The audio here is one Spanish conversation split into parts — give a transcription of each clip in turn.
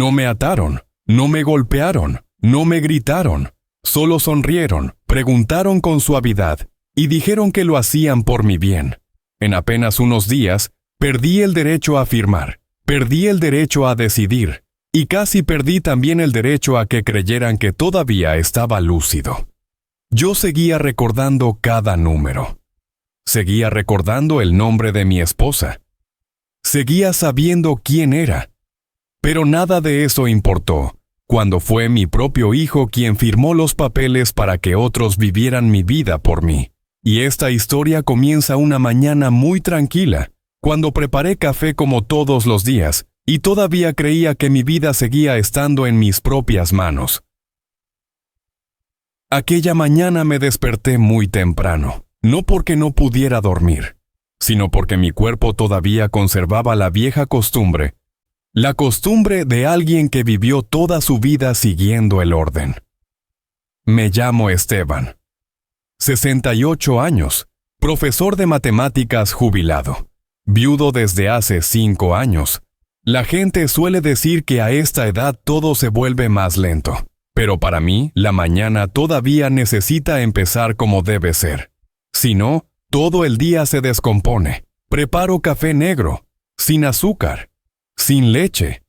No me ataron, no me golpearon, no me gritaron, solo sonrieron, preguntaron con suavidad y dijeron que lo hacían por mi bien. En apenas unos días, perdí el derecho a afirmar, perdí el derecho a decidir, y casi perdí también el derecho a que creyeran que todavía estaba lúcido. Yo seguía recordando cada número. Seguía recordando el nombre de mi esposa. Seguía sabiendo quién era. Pero nada de eso importó, cuando fue mi propio hijo quien firmó los papeles para que otros vivieran mi vida por mí. Y esta historia comienza una mañana muy tranquila, cuando preparé café como todos los días, y todavía creía que mi vida seguía estando en mis propias manos. Aquella mañana me desperté muy temprano, no porque no pudiera dormir, sino porque mi cuerpo todavía conservaba la vieja costumbre, la costumbre de alguien que vivió toda su vida siguiendo el orden. Me llamo Esteban. 68 años, profesor de matemáticas jubilado, viudo desde hace 5 años. La gente suele decir que a esta edad todo se vuelve más lento, pero para mí la mañana todavía necesita empezar como debe ser. Si no, todo el día se descompone. Preparo café negro, sin azúcar, sin leche.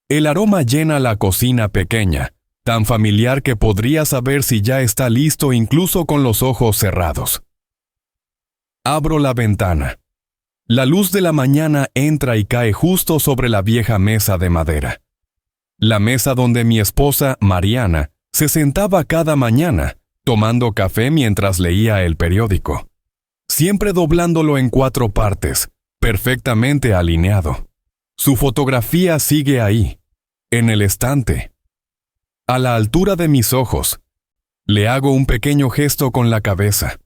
El aroma llena la cocina pequeña, tan familiar que podría saber si ya está listo incluso con los ojos cerrados. Abro la ventana. La luz de la mañana entra y cae justo sobre la vieja mesa de madera. La mesa donde mi esposa, Mariana, se sentaba cada mañana, tomando café mientras leía el periódico. Siempre doblándolo en 4 partes, perfectamente alineado. Su fotografía sigue ahí, en el estante. A la altura de mis ojos, le hago un pequeño gesto con la cabeza,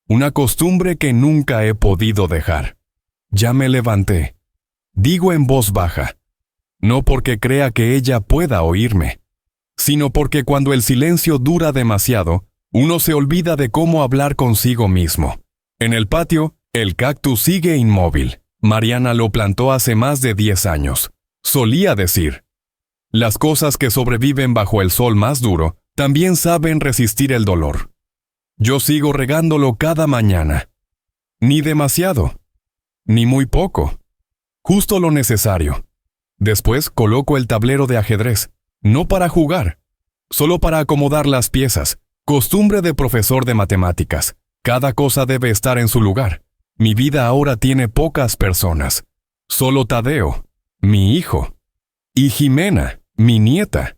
una costumbre que nunca he podido dejar. Ya me levanté. Digo en voz baja, no porque crea que ella pueda oírme, sino porque cuando el silencio dura demasiado, uno se olvida de cómo hablar consigo mismo. En el patio, el cactus sigue inmóvil. Mariana lo plantó hace más de 10 años. Solía decir, las cosas que sobreviven bajo el sol más duro también saben resistir el dolor. Yo sigo regándolo cada mañana. Ni demasiado, ni muy poco. Justo lo necesario. Después coloco el tablero de ajedrez, no para jugar, solo para acomodar las piezas. Costumbre de profesor de matemáticas. Cada cosa debe estar en su lugar. Mi vida ahora tiene pocas personas. Solo Tadeo, mi hijo, y Jimena, mi nieta.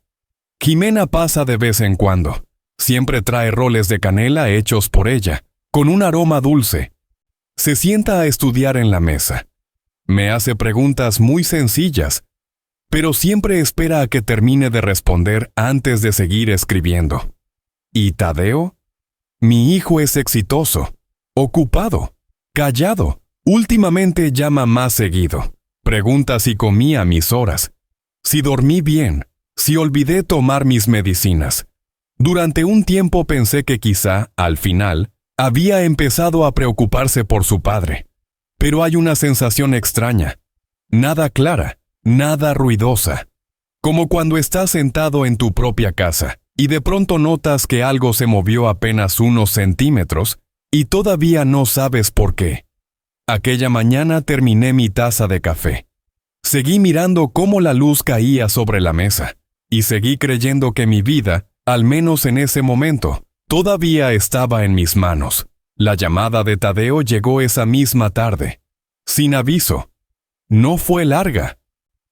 Jimena pasa de vez en cuando. Siempre trae roles de canela hechos por ella, con un aroma dulce. Se sienta a estudiar en la mesa. Me hace preguntas muy sencillas, pero siempre espera a que termine de responder antes de seguir escribiendo. ¿Y Tadeo? Mi hijo es exitoso, ocupado, callado. Últimamente llama más seguido. Pregunta si comí a mis horas, si dormí bien, si olvidé tomar mis medicinas. Durante un tiempo pensé que quizá, al final, había empezado a preocuparse por su padre. Pero hay una sensación extraña, nada clara, nada ruidosa. Como cuando estás sentado en tu propia casa y de pronto notas que algo se movió apenas unos centímetros y todavía no sabes por qué. Aquella mañana terminé mi taza de café. Seguí mirando cómo la luz caía sobre la mesa y seguí creyendo que mi vida, al menos en ese momento, todavía estaba en mis manos. La llamada de Tadeo llegó esa misma tarde, sin aviso. No fue larga,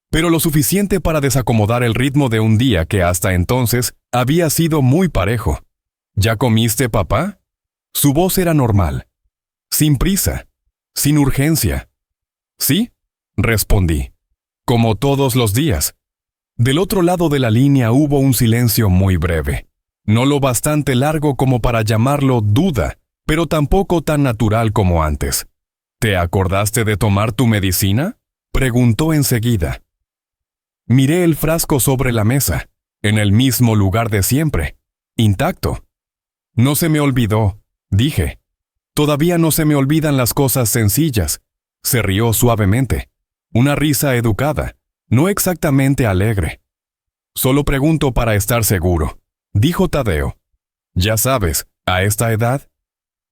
pero lo suficiente para desacomodar el ritmo de un día que hasta entonces había sido muy parejo. ¿Ya comiste, papá? Su voz era normal, sin prisa, sin urgencia. ¿Sí? Respondí, como todos los días. Del otro lado de la línea hubo un silencio muy breve, no lo bastante largo como para llamarlo duda, pero tampoco tan natural como antes. ¿Te acordaste de tomar tu medicina?, preguntó enseguida. Miré el frasco sobre la mesa, en el mismo lugar de siempre, intacto. No se me olvidó, dije. Todavía no se me olvidan las cosas sencillas. Se rió suavemente. Una risa educada, no exactamente alegre, Solo pregunto para estar seguro, dijo Tadeo. Ya sabes, a esta edad.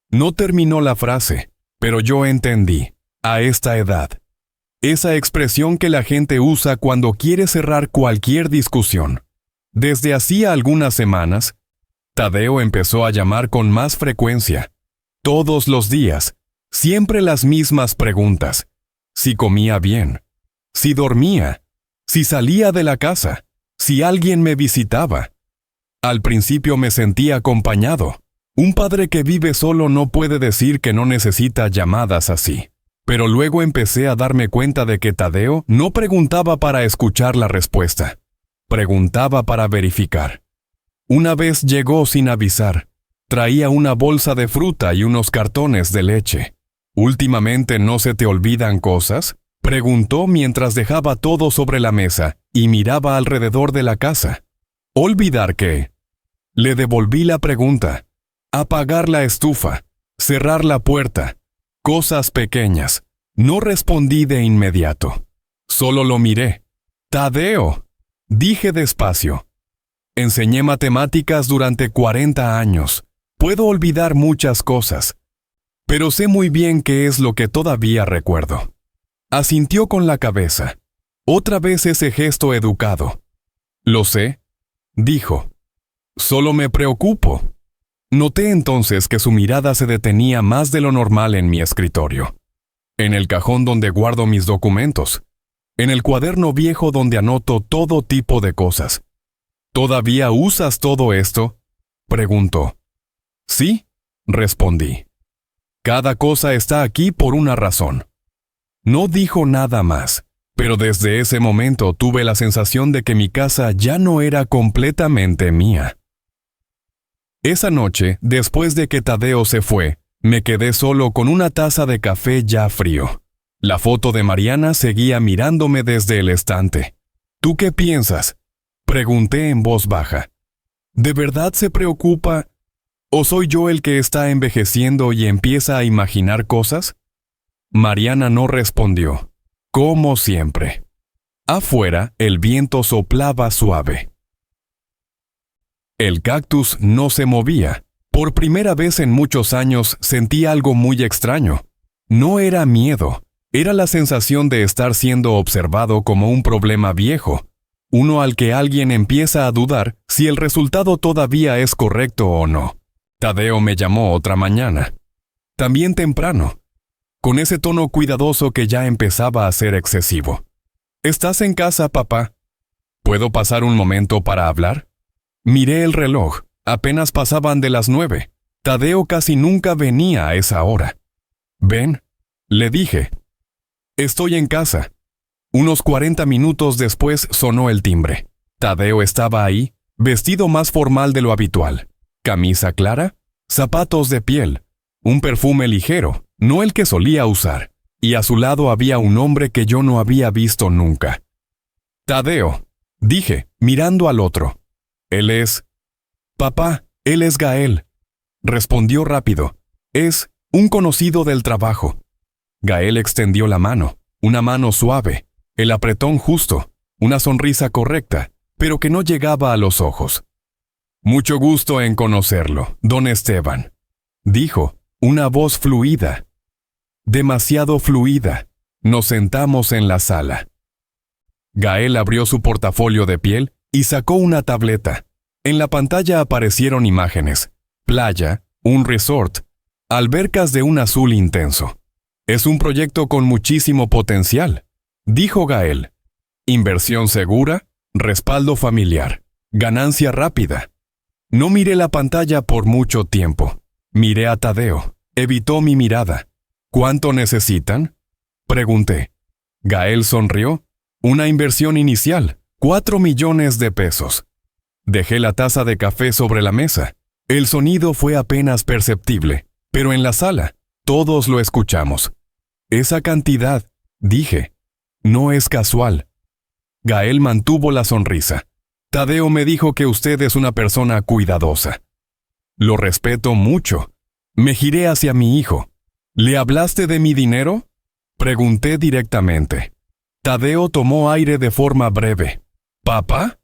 No terminó la frase, pero yo entendí, a esta edad. Esa expresión que la gente usa cuando quiere cerrar cualquier discusión. Desde hacía algunas semanas, Tadeo empezó a llamar con más frecuencia. Todos los días, siempre las mismas preguntas. Si comía bien, si dormía, si salía de la casa, si alguien me visitaba. Al principio me sentí acompañado. Un padre que vive solo no puede decir que no necesita llamadas así. Pero luego empecé a darme cuenta de que Tadeo no preguntaba para escuchar la respuesta. Preguntaba para verificar. Una vez llegó sin avisar. Traía una bolsa de fruta y unos cartones de leche. ¿Últimamente no se te olvidan cosas?, preguntó mientras dejaba todo sobre la mesa y miraba alrededor de la casa. ¿Olvidar qué? Le devolví la pregunta. Apagar la estufa, cerrar la puerta, cosas pequeñas. No respondí de inmediato. Solo lo miré. «Tadeo», dije despacio. Enseñé matemáticas durante 40 años. Puedo olvidar muchas cosas, pero sé muy bien qué es lo que todavía recuerdo. Asintió con la cabeza. Otra vez ese gesto educado. «Lo sé», dijo. «Solo me preocupo». Noté entonces que su mirada se detenía más de lo normal en mi escritorio. En el cajón donde guardo mis documentos. En el cuaderno viejo donde anoto todo tipo de cosas. «¿Todavía usas todo esto?», preguntó. «Sí», respondí. «Cada cosa está aquí por una razón». No dijo nada más, pero desde ese momento tuve la sensación de que mi casa ya no era completamente mía. Esa noche, después de que Tadeo se fue, me quedé solo con una taza de café ya frío. La foto de Mariana seguía mirándome desde el estante. «¿Tú qué piensas?», pregunté en voz baja. «¿De verdad se preocupa? ¿O soy yo el que está envejeciendo y empieza a imaginar cosas?». Mariana no respondió, como siempre. Afuera, el viento soplaba suave. El cactus no se movía. Por primera vez en muchos años sentí algo muy extraño. No era miedo, era la sensación de estar siendo observado como un problema viejo, uno al que alguien empieza a dudar si el resultado todavía es correcto o no. Tadeo me llamó otra mañana. También temprano, con ese tono cuidadoso que ya empezaba a ser excesivo. «¿Estás en casa, papá? ¿Puedo pasar un momento para hablar?». Miré el reloj. Apenas pasaban de las 9. Tadeo casi nunca venía a esa hora. «Ven», le dije. «Estoy en casa». Unos 40 minutos después sonó el timbre. Tadeo estaba ahí, vestido más formal de lo habitual. Camisa clara, zapatos de piel, un perfume ligero, no el que solía usar, y a su lado había un hombre que yo no había visto nunca. «Tadeo», dije, mirando al otro. «Él es...». «Papá, él es Gael», respondió rápido. «Es un conocido del trabajo». Gael extendió la mano, una mano suave, el apretón justo, una sonrisa correcta, pero que no llegaba a los ojos. «Mucho gusto en conocerlo, don Esteban», dijo, una voz fluida. Demasiado fluida. Nos sentamos en la sala. Gael abrió su portafolio de piel y sacó una tableta. En la pantalla aparecieron imágenes: playa, un resort, albercas de un azul intenso. «Es un proyecto con muchísimo potencial», dijo Gael. «Inversión segura, respaldo familiar, ganancia rápida». No miré la pantalla por mucho tiempo. Miré a Tadeo. Evitó mi mirada. «¿Cuánto necesitan?», pregunté. Gael sonrió. «Una inversión inicial, 4 millones de pesos». Dejé la taza de café sobre la mesa. El sonido fue apenas perceptible, pero en la sala, todos lo escuchamos. «Esa cantidad», dije, «no es casual». Gael mantuvo la sonrisa. «Tadeo me dijo que usted es una persona cuidadosa». «Lo respeto mucho». Me giré hacia mi hijo. «¿Le hablaste de mi dinero?», pregunté directamente. Tadeo tomó aire de forma breve. «¿Papá?».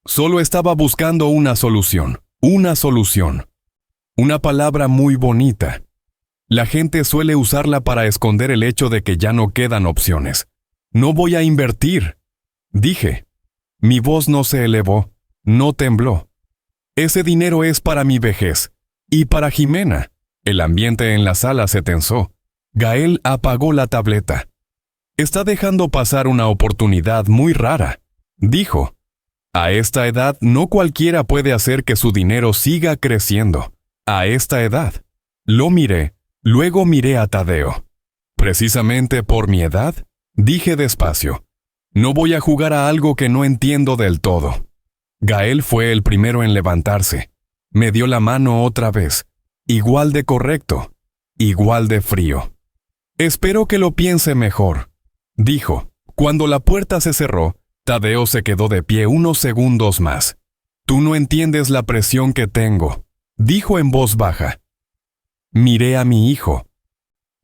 Solo estaba buscando una solución. Una solución. Una palabra muy bonita. La gente suele usarla para esconder el hecho de que ya no quedan opciones. No voy a invertir, dije. Mi voz no se elevó, no tembló. Ese dinero es para mi vejez. Y para Jimena. El ambiente en la sala se tensó. Gael apagó la tableta. Está dejando pasar una oportunidad muy rara, dijo. A esta edad no cualquiera puede hacer que su dinero siga creciendo. A esta edad. Lo miré, luego miré a Tadeo. Precisamente por mi edad, dije despacio. No voy a jugar a algo que no entiendo del todo. Gael fue el primero en levantarse. Me dio la mano otra vez. Igual de correcto. Igual de frío. Espero que lo piense mejor, dijo. Cuando la puerta se cerró, Tadeo se quedó de pie unos segundos más. Tú no entiendes la presión que tengo, dijo en voz baja. Miré a mi hijo.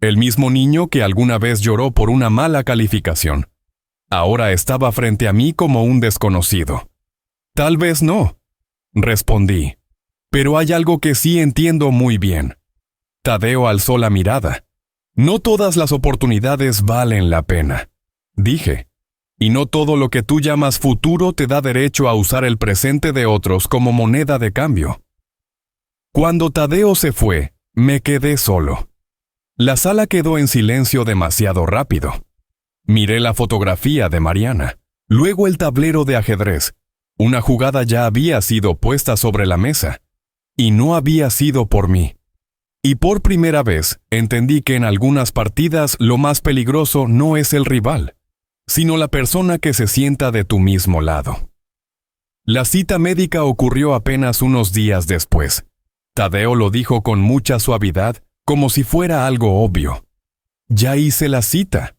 El mismo niño que alguna vez lloró por una mala calificación. Ahora estaba frente a mí como un desconocido. Tal vez no, respondí. Pero hay algo que sí entiendo muy bien. Tadeo alzó la mirada. No todas las oportunidades valen la pena, dije. Y no todo lo que tú llamas futuro te da derecho a usar el presente de otros como moneda de cambio. Cuando Tadeo se fue, me quedé solo. La sala quedó en silencio demasiado rápido. Miré la fotografía de Mariana, luego el tablero de ajedrez. Una jugada ya había sido puesta sobre la mesa, y no había sido por mí. Y por primera vez entendí que en algunas partidas lo más peligroso no es el rival, sino la persona que se sienta de tu mismo lado. La cita médica ocurrió apenas unos días después. Tadeo lo dijo con mucha suavidad, como si fuera algo obvio. Ya hice la cita,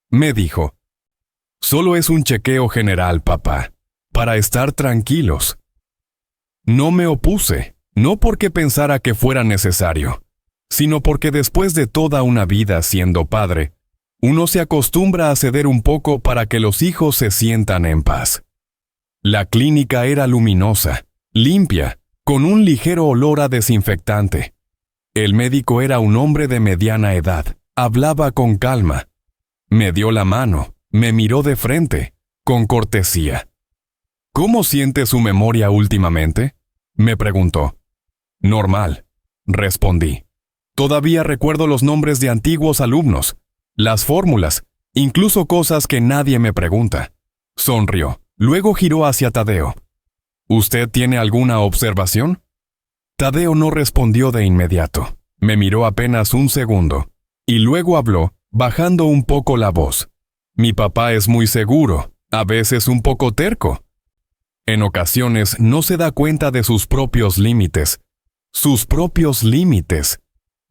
me dijo. Solo es un chequeo general, papá, para estar tranquilos. No me opuse, no porque pensara que fuera necesario, sino porque después de toda una vida siendo padre, uno se acostumbra a ceder un poco para que los hijos se sientan en paz. La clínica era luminosa, limpia, con un ligero olor a desinfectante. El médico era un hombre de mediana edad, hablaba con calma. Me dio la mano, me miró de frente, con cortesía. ¿Cómo siente su memoria últimamente?, me preguntó. Normal, respondí. Todavía recuerdo los nombres de antiguos alumnos, las fórmulas, incluso cosas que nadie me pregunta. Sonrió, luego giró hacia Tadeo. ¿Usted tiene alguna observación? Tadeo no respondió de inmediato. Me miró apenas un segundo, y luego habló, bajando un poco la voz. Mi papá es muy seguro, a veces un poco terco. En ocasiones no se da cuenta de sus propios límites. Sus propios límites.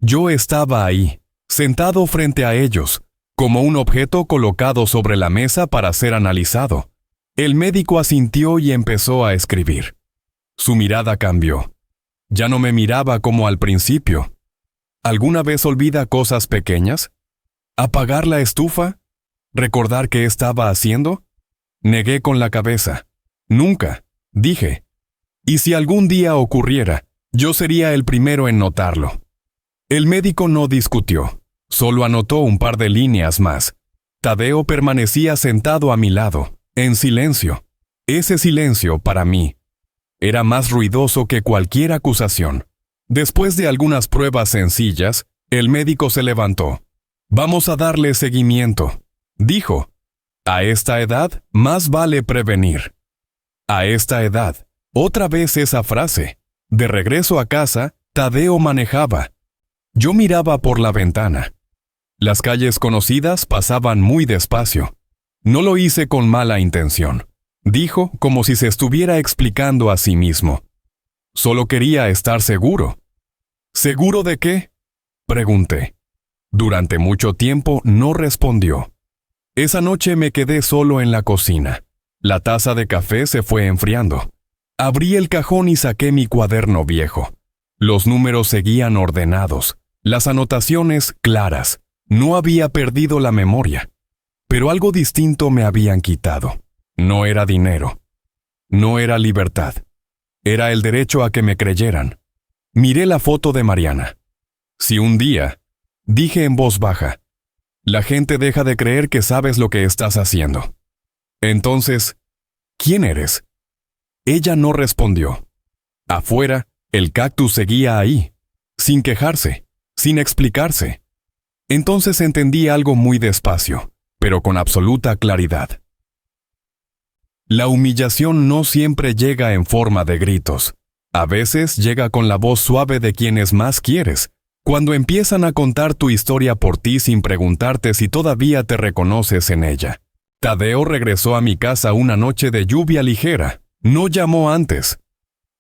Yo estaba ahí, sentado frente a ellos, como un objeto colocado sobre la mesa para ser analizado. El médico asintió y empezó a escribir. Su mirada cambió. Ya no me miraba como al principio. ¿Alguna vez olvida cosas pequeñas? ¿Apagar la estufa? ¿Recordar qué estaba haciendo? Negué con la cabeza. Nunca, dije. Y si algún día ocurriera, yo sería el primero en notarlo. El médico no discutió, solo anotó un par de líneas más. Tadeo permanecía sentado a mi lado, en silencio. Ese silencio, para mí, era más ruidoso que cualquier acusación. Después de algunas pruebas sencillas, el médico se levantó. Vamos a darle seguimiento, dijo. A esta edad, más vale prevenir. A esta edad, otra vez esa frase. De regreso a casa, Tadeo manejaba. Yo miraba por la ventana. Las calles conocidas pasaban muy despacio. No lo hice con mala intención, dijo como si se estuviera explicando a sí mismo. Solo quería estar seguro. ¿Seguro de qué?, pregunté. Durante mucho tiempo no respondió. Esa noche me quedé solo en la cocina. La taza de café se fue enfriando. Abrí el cajón y saqué mi cuaderno viejo. Los números seguían ordenados, las anotaciones claras. No había perdido la memoria, pero algo distinto me habían quitado. No era dinero. No era libertad. Era el derecho a que me creyeran. Miré la foto de Mariana. Si un día, dije en voz baja, la gente deja de creer que sabes lo que estás haciendo. Entonces, ¿quién eres? Ella no respondió. Afuera, el cactus seguía ahí, sin quejarse, sin explicarse. Entonces entendí algo muy despacio, pero con absoluta claridad. La humillación no siempre llega en forma de gritos. A veces llega con la voz suave de quienes más quieres, cuando empiezan a contar tu historia por ti sin preguntarte si todavía te reconoces en ella. Tadeo regresó a mi casa una noche de lluvia ligera. No llamó antes.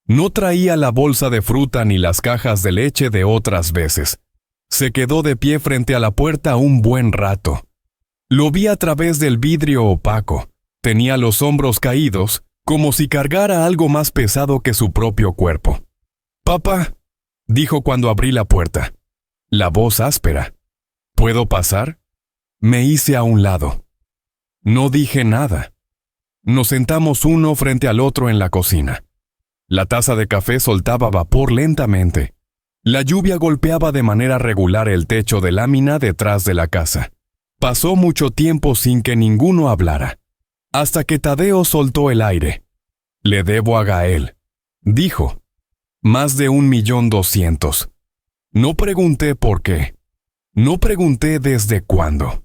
No traía la bolsa de fruta ni las cajas de leche de otras veces. Se quedó de pie frente a la puerta un buen rato. Lo vi a través del vidrio opaco. Tenía los hombros caídos, como si cargara algo más pesado que su propio cuerpo. «Papá», dijo cuando abrí la puerta. La voz áspera. «¿Puedo pasar?» Me hice a un lado. No dije nada. Nos sentamos uno frente al otro en la cocina. La taza de café soltaba vapor lentamente. La lluvia golpeaba de manera regular el techo de lámina detrás de la casa. Pasó mucho tiempo sin que ninguno hablara, hasta que Tadeo soltó el aire. «Le debo a Gael», dijo. «Más de 1.200.000. No pregunté por qué. No pregunté desde cuándo.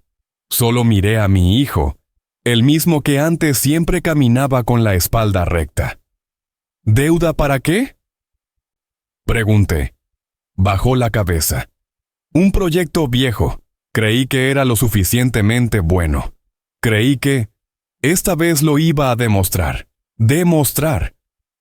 Solo miré a mi hijo, el mismo que antes siempre caminaba con la espalda recta. «¿Deuda para qué?», pregunté. Bajó la cabeza. «Un proyecto viejo. Creí que era lo suficientemente bueno. Creí que esta vez lo iba a demostrar. Demostrar.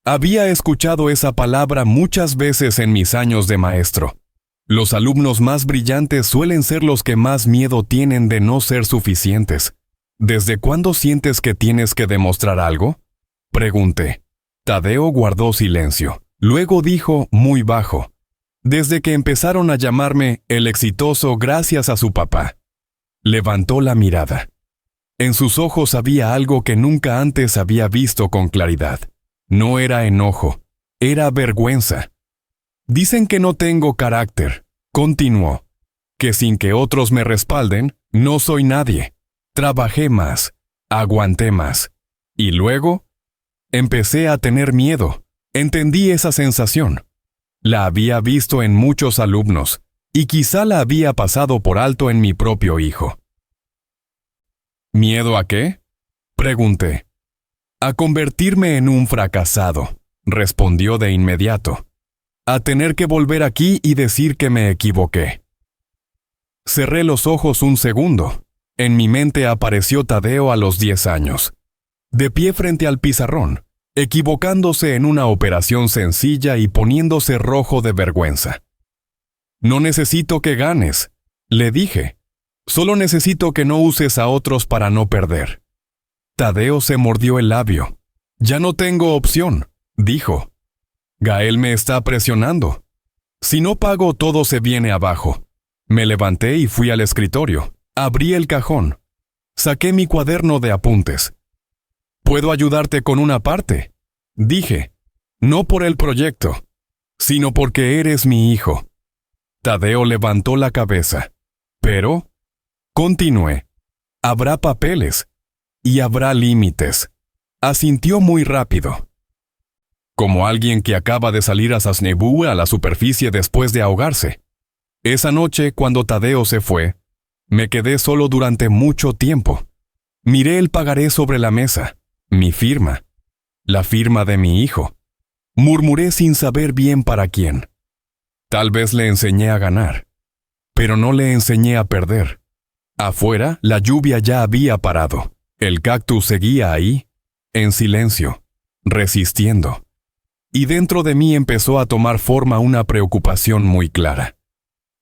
Había escuchado esa palabra muchas veces en mis años de maestro. Los alumnos más brillantes suelen ser los que más miedo tienen de no ser suficientes. ¿Desde cuándo sientes que tienes que demostrar algo?», pregunté. Tadeo guardó silencio. Luego dijo muy bajo: «Desde que empezaron a llamarme el exitoso gracias a su papá». Levantó la mirada. En sus ojos había algo que nunca antes había visto con claridad. No era enojo, era vergüenza. «Dicen que no tengo carácter», continuó, «que sin que otros me respalden, no soy nadie. Trabajé más, aguanté más. Y luego, empecé a tener miedo. Entendí esa sensación. La había visto en muchos alumnos, y quizá la había pasado por alto en mi propio hijo». «¿Miedo a qué?», pregunté. «A convertirme en un fracasado», respondió de inmediato. «A tener que volver aquí y decir que me equivoqué». Cerré los ojos un segundo. En mi mente apareció Tadeo a los 10 años, de pie frente al pizarrón, equivocándose en una operación sencilla y poniéndose rojo de vergüenza. «No necesito que ganes», le dije. «Solo necesito que no uses a otros para no perder». Tadeo se mordió el labio. «Ya no tengo opción», dijo. «Gael me está presionando. Si no pago, todo se viene abajo». Me levanté y fui al escritorio. Abrí el cajón. Saqué mi cuaderno de apuntes. «¿Puedo ayudarte con una parte?», dije. «No por el proyecto, sino porque eres mi hijo». Tadeo levantó la cabeza. «Pero», continué, «habrá papeles y habrá límites». Asintió muy rápido. Como alguien que acaba de salir a Sasnebu a la superficie después de ahogarse. Esa noche, cuando Tadeo se fue, me quedé solo durante mucho tiempo. Miré el pagaré sobre la mesa, mi firma, la firma de mi hijo. Murmuré sin saber bien para quién. Tal vez le enseñé a ganar, pero no le enseñé a perder. Afuera, la lluvia ya había parado. El cactus seguía ahí, en silencio, resistiendo. Y dentro de mí empezó a tomar forma una preocupación muy clara.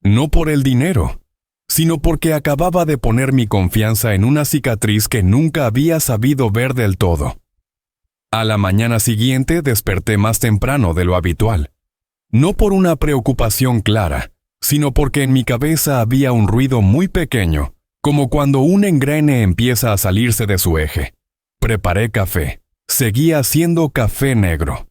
No por el dinero, sino porque acababa de poner mi confianza en una cicatriz que nunca había sabido ver del todo. A la mañana siguiente desperté más temprano de lo habitual. No por una preocupación clara, sino porque en mi cabeza había un ruido muy pequeño, como cuando un engrane empieza a salirse de su eje. Preparé café. Seguía haciendo café negro.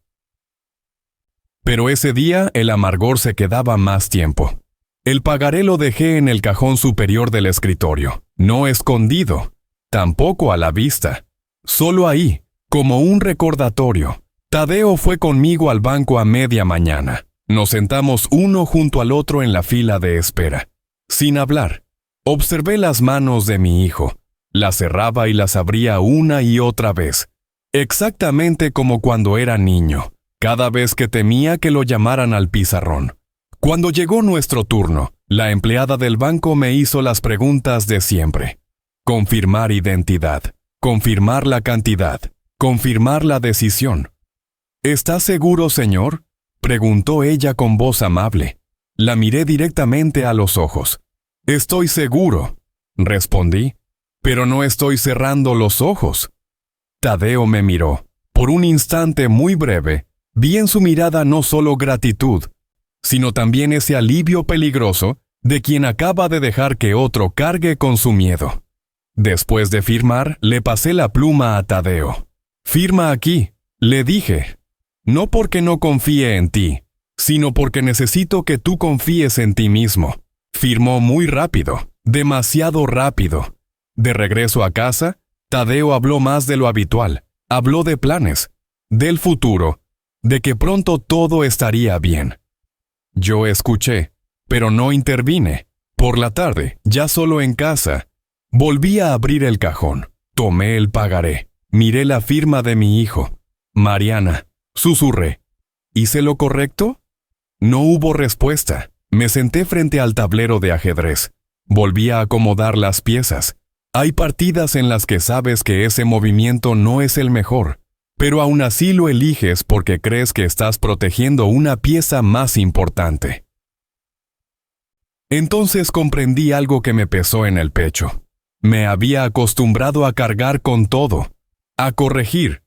Pero ese día el amargor se quedaba más tiempo. El pagaré lo dejé en el cajón superior del escritorio, no escondido, tampoco a la vista. Solo ahí, como un recordatorio. Tadeo fue conmigo al banco a media mañana. Nos sentamos uno junto al otro en la fila de espera. Sin hablar, observé las manos de mi hijo. Las cerraba y las abría una y otra vez. Exactamente como cuando era niño, cada vez que temía que lo llamaran al pizarrón. Cuando llegó nuestro turno, la empleada del banco me hizo las preguntas de siempre. Confirmar identidad, confirmar la cantidad, confirmar la decisión. ¿Está seguro, señor?, preguntó ella con voz amable. La miré directamente a los ojos. Estoy seguro, respondí, pero no estoy cerrando los ojos. Tadeo me miró. Por un instante muy breve, vi en su mirada no solo gratitud, sino también ese alivio peligroso de quien acaba de dejar que otro cargue con su miedo. Después de firmar, le pasé la pluma a Tadeo. «Firma aquí», le dije. «No porque no confíe en ti, sino porque necesito que tú confíes en ti mismo». Firmó muy rápido, demasiado rápido. De regreso a casa, Tadeo habló más de lo habitual. Habló de planes, del futuro, de que pronto todo estaría bien. Yo escuché, pero no intervine. Por la tarde, ya solo en casa, volví a abrir el cajón. Tomé el pagaré. Miré la firma de mi hijo. Mariana, susurré. ¿Hice lo correcto? No hubo respuesta. Me senté frente al tablero de ajedrez. Volví a acomodar las piezas. Hay partidas en las que sabes que ese movimiento no es el mejor, pero aún así lo eliges porque crees que estás protegiendo una pieza más importante. Entonces comprendí algo que me pesó en el pecho. Me había acostumbrado a cargar con todo, a corregir,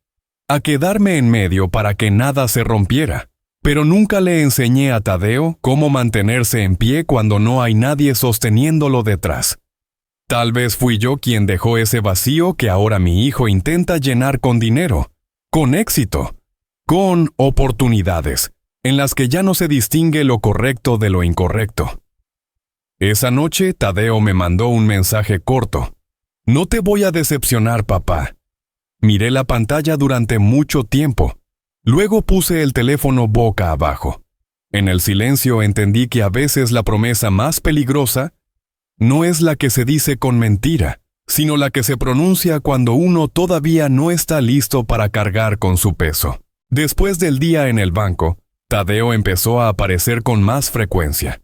a quedarme en medio para que nada se rompiera, pero nunca le enseñé a Tadeo cómo mantenerse en pie cuando no hay nadie sosteniéndolo detrás. Tal vez fui yo quien dejó ese vacío que ahora mi hijo intenta llenar con dinero, con éxito, con oportunidades, en las que ya no se distingue lo correcto de lo incorrecto. Esa noche, Tadeo me mandó un mensaje corto. «No te voy a decepcionar, papá». Miré la pantalla durante mucho tiempo. Luego puse el teléfono boca abajo. En el silencio entendí que a veces la promesa más peligrosa no es la que se dice con mentira, sino la que se pronuncia cuando uno todavía no está listo para cargar con su peso. Después del día en el banco, Tadeo empezó a aparecer con más frecuencia,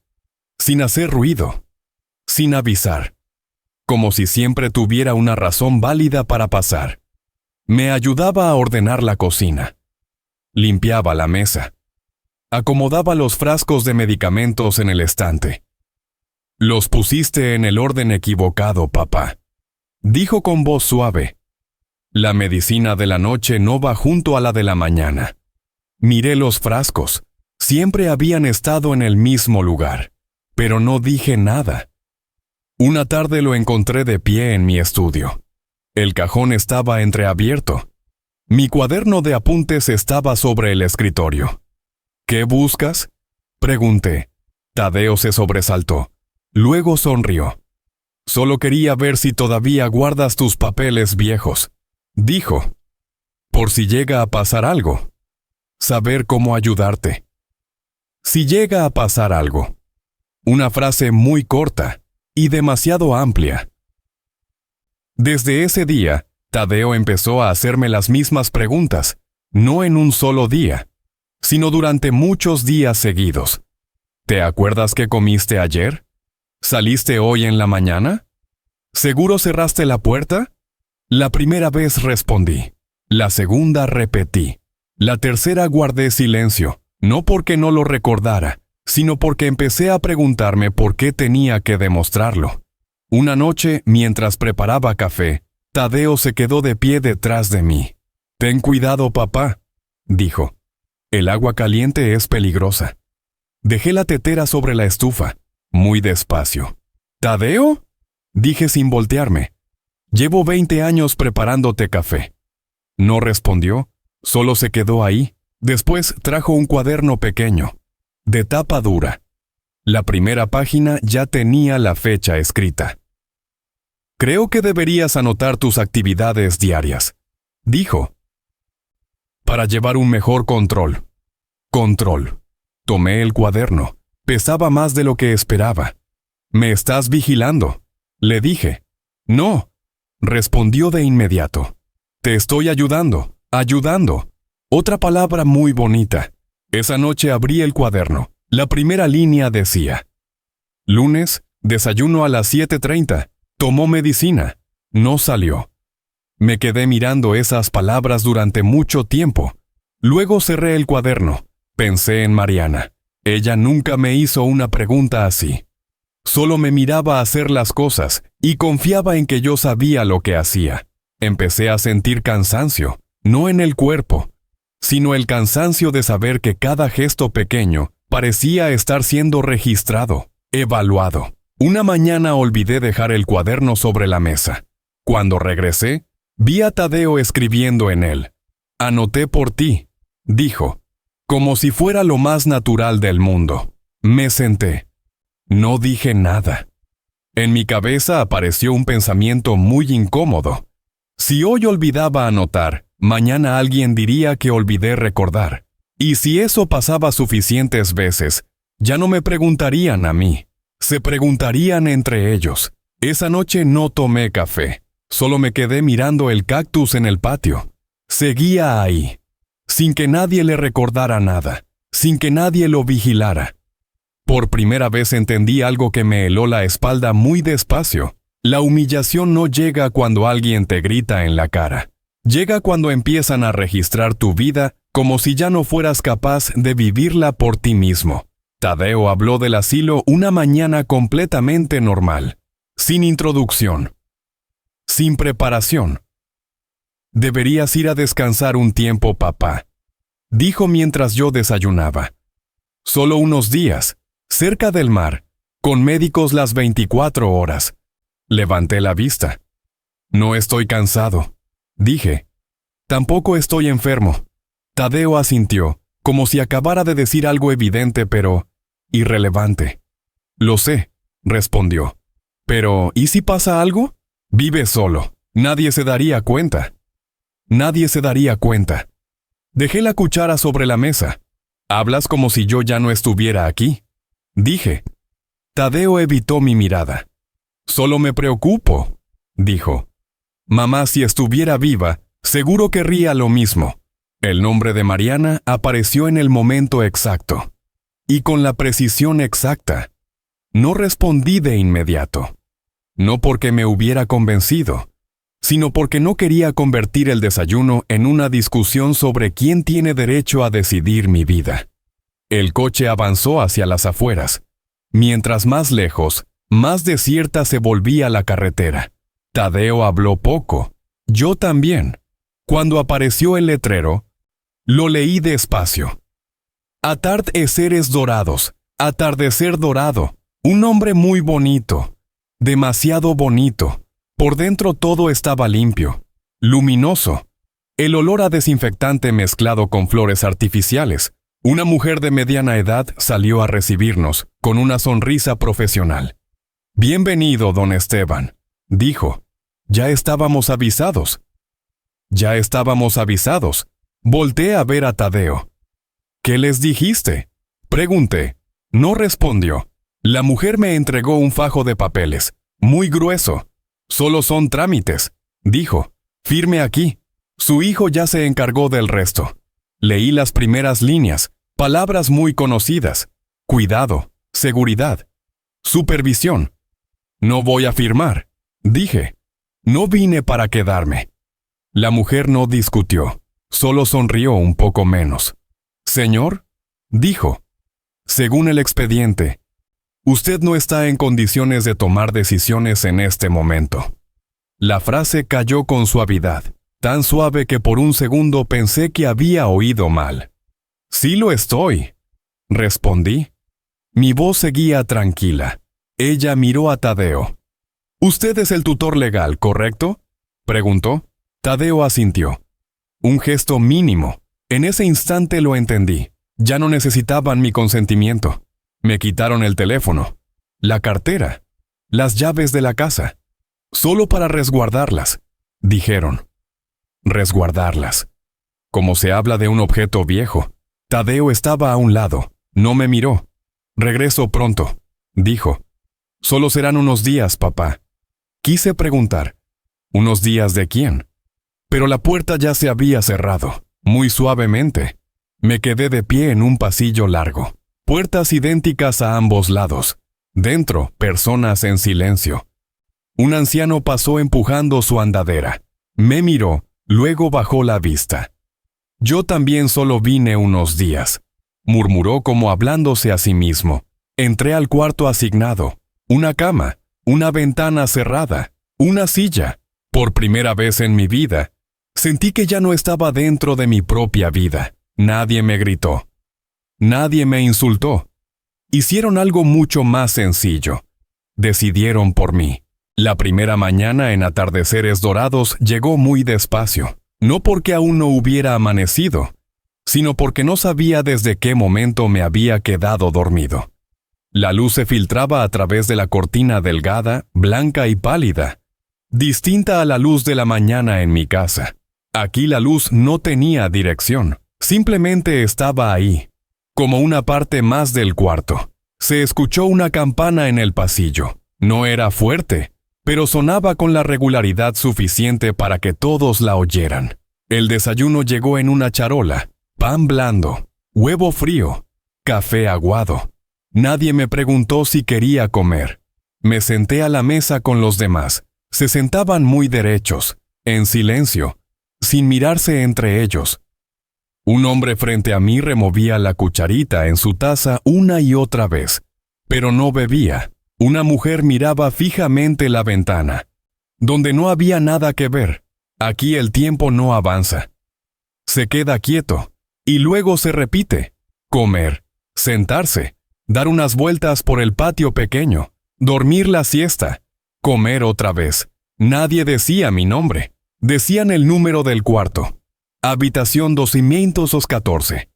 sin hacer ruido, sin avisar, como si siempre tuviera una razón válida para pasar. Me ayudaba a ordenar la cocina, limpiaba la mesa, acomodaba los frascos de medicamentos en el estante. «Los pusiste en el orden equivocado, papá», dijo con voz suave. «La medicina de la noche no va junto a la de la mañana». Miré los frascos. Siempre habían estado en el mismo lugar, pero no dije nada. Una tarde lo encontré de pie en mi estudio. El cajón estaba entreabierto. Mi cuaderno de apuntes estaba sobre el escritorio. «¿Qué buscas?», pregunté. Tadeo se sobresaltó. Luego sonrió. «Solo quería ver si todavía guardas tus papeles viejos», dijo. «Por si llega a pasar algo. Saber cómo ayudarte». Si llega a pasar algo. Una frase muy corta y demasiado amplia. Desde ese día, Tadeo empezó a hacerme las mismas preguntas, no en un solo día, sino durante muchos días seguidos. «¿Te acuerdas qué comiste ayer? ¿Saliste hoy en la mañana? ¿Seguro cerraste la puerta?». La primera vez respondí. La segunda repetí. La tercera guardé silencio, no porque no lo recordara, sino porque empecé a preguntarme por qué tenía que demostrarlo. Una noche, mientras preparaba café, Tadeo se quedó de pie detrás de mí. «Ten cuidado, papá», dijo. «El agua caliente es peligrosa». Dejé la tetera sobre la estufa. Muy despacio. «¿Tadeo?», dije sin voltearme. «Llevo 20 años preparándote café. No respondió, solo se quedó ahí. Después trajo un cuaderno pequeño, de tapa dura. La primera página ya tenía la fecha escrita. Creo que deberías anotar tus actividades diarias, dijo, para llevar un mejor control. Control. Tomé el cuaderno. Pesaba más de lo que esperaba. ¿Me estás vigilando?, le dije. No, respondió de inmediato. Te estoy ayudando, ayudando. Otra palabra muy bonita. Esa noche abrí el cuaderno. La primera línea decía: lunes, desayuno a las 7:30. Tomó medicina. No salió. Me quedé mirando esas palabras durante mucho tiempo. Luego cerré el cuaderno. Pensé en Mariana. Ella nunca me hizo una pregunta así. Solo me miraba hacer las cosas y confiaba en que yo sabía lo que hacía. Empecé a sentir cansancio, no en el cuerpo, sino el cansancio de saber que cada gesto pequeño parecía estar siendo registrado, evaluado. Una mañana olvidé dejar el cuaderno sobre la mesa. Cuando regresé, vi a Tadeo escribiendo en él. Anoté por ti, dijo, como si fuera lo más natural del mundo. Me senté. No dije nada. En mi cabeza apareció un pensamiento muy incómodo. Si hoy olvidaba anotar, mañana alguien diría que olvidé recordar. Y si eso pasaba suficientes veces, ya no me preguntarían a mí. Se preguntarían entre ellos. Esa noche no tomé café. Solo me quedé mirando el cactus en el patio. Seguía ahí, sin que nadie le recordara nada, sin que nadie lo vigilara. Por primera vez entendí algo que me heló la espalda muy despacio. La humillación no llega cuando alguien te grita en la cara. Llega cuando empiezan a registrar tu vida como si ya no fueras capaz de vivirla por ti mismo. Tadeo habló del asilo una mañana completamente normal, sin introducción, sin preparación. Deberías ir a descansar un tiempo, papá, dijo mientras yo desayunaba. Solo unos días, cerca del mar, con médicos las 24 horas. Levanté la vista. No estoy cansado, dije. Tampoco estoy enfermo. Tadeo asintió, como si acabara de decir algo evidente pero irrelevante. Lo sé, respondió. Pero, ¿y si pasa algo? Vive solo. Nadie se daría cuenta. Nadie se daría cuenta. Dejé la cuchara sobre la mesa. Hablas como si yo ya no estuviera aquí, dije. Tadeo evitó mi mirada. Solo me preocupo, dijo. Mamá, si estuviera viva, seguro querría lo mismo. El nombre de Mariana apareció en el momento exacto. Y con la precisión exacta. No respondí de inmediato. No porque me hubiera convencido, sino porque no quería convertir el desayuno en una discusión sobre quién tiene derecho a decidir mi vida. El coche avanzó hacia las afueras. Mientras más lejos, más desierta se volvía la carretera. Tadeo habló poco. Yo también. Cuando apareció el letrero, lo leí despacio. Atardeceres dorados. Atardecer dorado. Un nombre muy bonito. Demasiado bonito. Por dentro todo estaba limpio, luminoso. El olor a desinfectante mezclado con flores artificiales. Una mujer de mediana edad salió a recibirnos, con una sonrisa profesional. Bienvenido, don Esteban, dijo. Ya estábamos avisados. Ya estábamos avisados. Volté a ver a Tadeo. ¿Qué les dijiste?, pregunté. No respondió. La mujer me entregó un fajo de papeles, muy grueso. Solo son trámites, dijo. Firme aquí. Su hijo ya se encargó del resto. Leí las primeras líneas, palabras muy conocidas. Cuidado, seguridad, supervisión. No voy a firmar, dije. No vine para quedarme. La mujer no discutió, solo sonrió un poco menos. Señor, dijo. Según el expediente, usted no está en condiciones de tomar decisiones en este momento. La frase cayó con suavidad, tan suave que por un segundo pensé que había oído mal. Sí lo estoy, respondí. Mi voz seguía tranquila. Ella miró a Tadeo. ¿Usted es el tutor legal, correcto?, preguntó. Tadeo asintió. Un gesto mínimo. En ese instante lo entendí. Ya no necesitaban mi consentimiento. Me quitaron el teléfono, la cartera, las llaves de la casa. Solo para resguardarlas, dijeron. Resguardarlas. Como se habla de un objeto viejo. Tadeo estaba a un lado. No me miró. Regreso pronto, dijo. Solo serán unos días, papá. Quise preguntar. ¿Unos días de quién? Pero la puerta ya se había cerrado, muy suavemente. Me quedé de pie en un pasillo largo. Puertas idénticas a ambos lados. Dentro, personas en silencio. Un anciano pasó empujando su andadera. Me miró, luego bajó la vista. Yo también solo vine unos días. Murmuró como hablándose a sí mismo. Entré al cuarto asignado. Una cama, una ventana cerrada, una silla. Por primera vez en mi vida, sentí que ya no estaba dentro de mi propia vida. Nadie me gritó. Nadie me insultó. Hicieron algo mucho más sencillo. Decidieron por mí. La primera mañana en atardeceres dorados llegó muy despacio. No porque aún no hubiera amanecido, sino porque no sabía desde qué momento me había quedado dormido. La luz se filtraba a través de la cortina delgada, blanca y pálida, distinta a la luz de la mañana en mi casa. Aquí la luz no tenía dirección, simplemente estaba ahí, como una parte más del cuarto. Se escuchó una campana en el pasillo. No era fuerte, pero sonaba con la regularidad suficiente para que todos la oyeran. El desayuno llegó en una charola, pan blando, huevo frío, café aguado. Nadie me preguntó si quería comer. Me senté a la mesa con los demás. Se sentaban muy derechos, en silencio, sin mirarse entre ellos. Un hombre frente a mí removía la cucharita en su taza una y otra vez, pero no bebía. Una mujer miraba fijamente la ventana, donde no había nada que ver. Aquí el tiempo no avanza. Se queda quieto, y luego se repite. Comer, sentarse, dar unas vueltas por el patio pequeño, dormir la siesta, comer otra vez. Nadie decía mi nombre. Decían el número del cuarto. Habitación 214.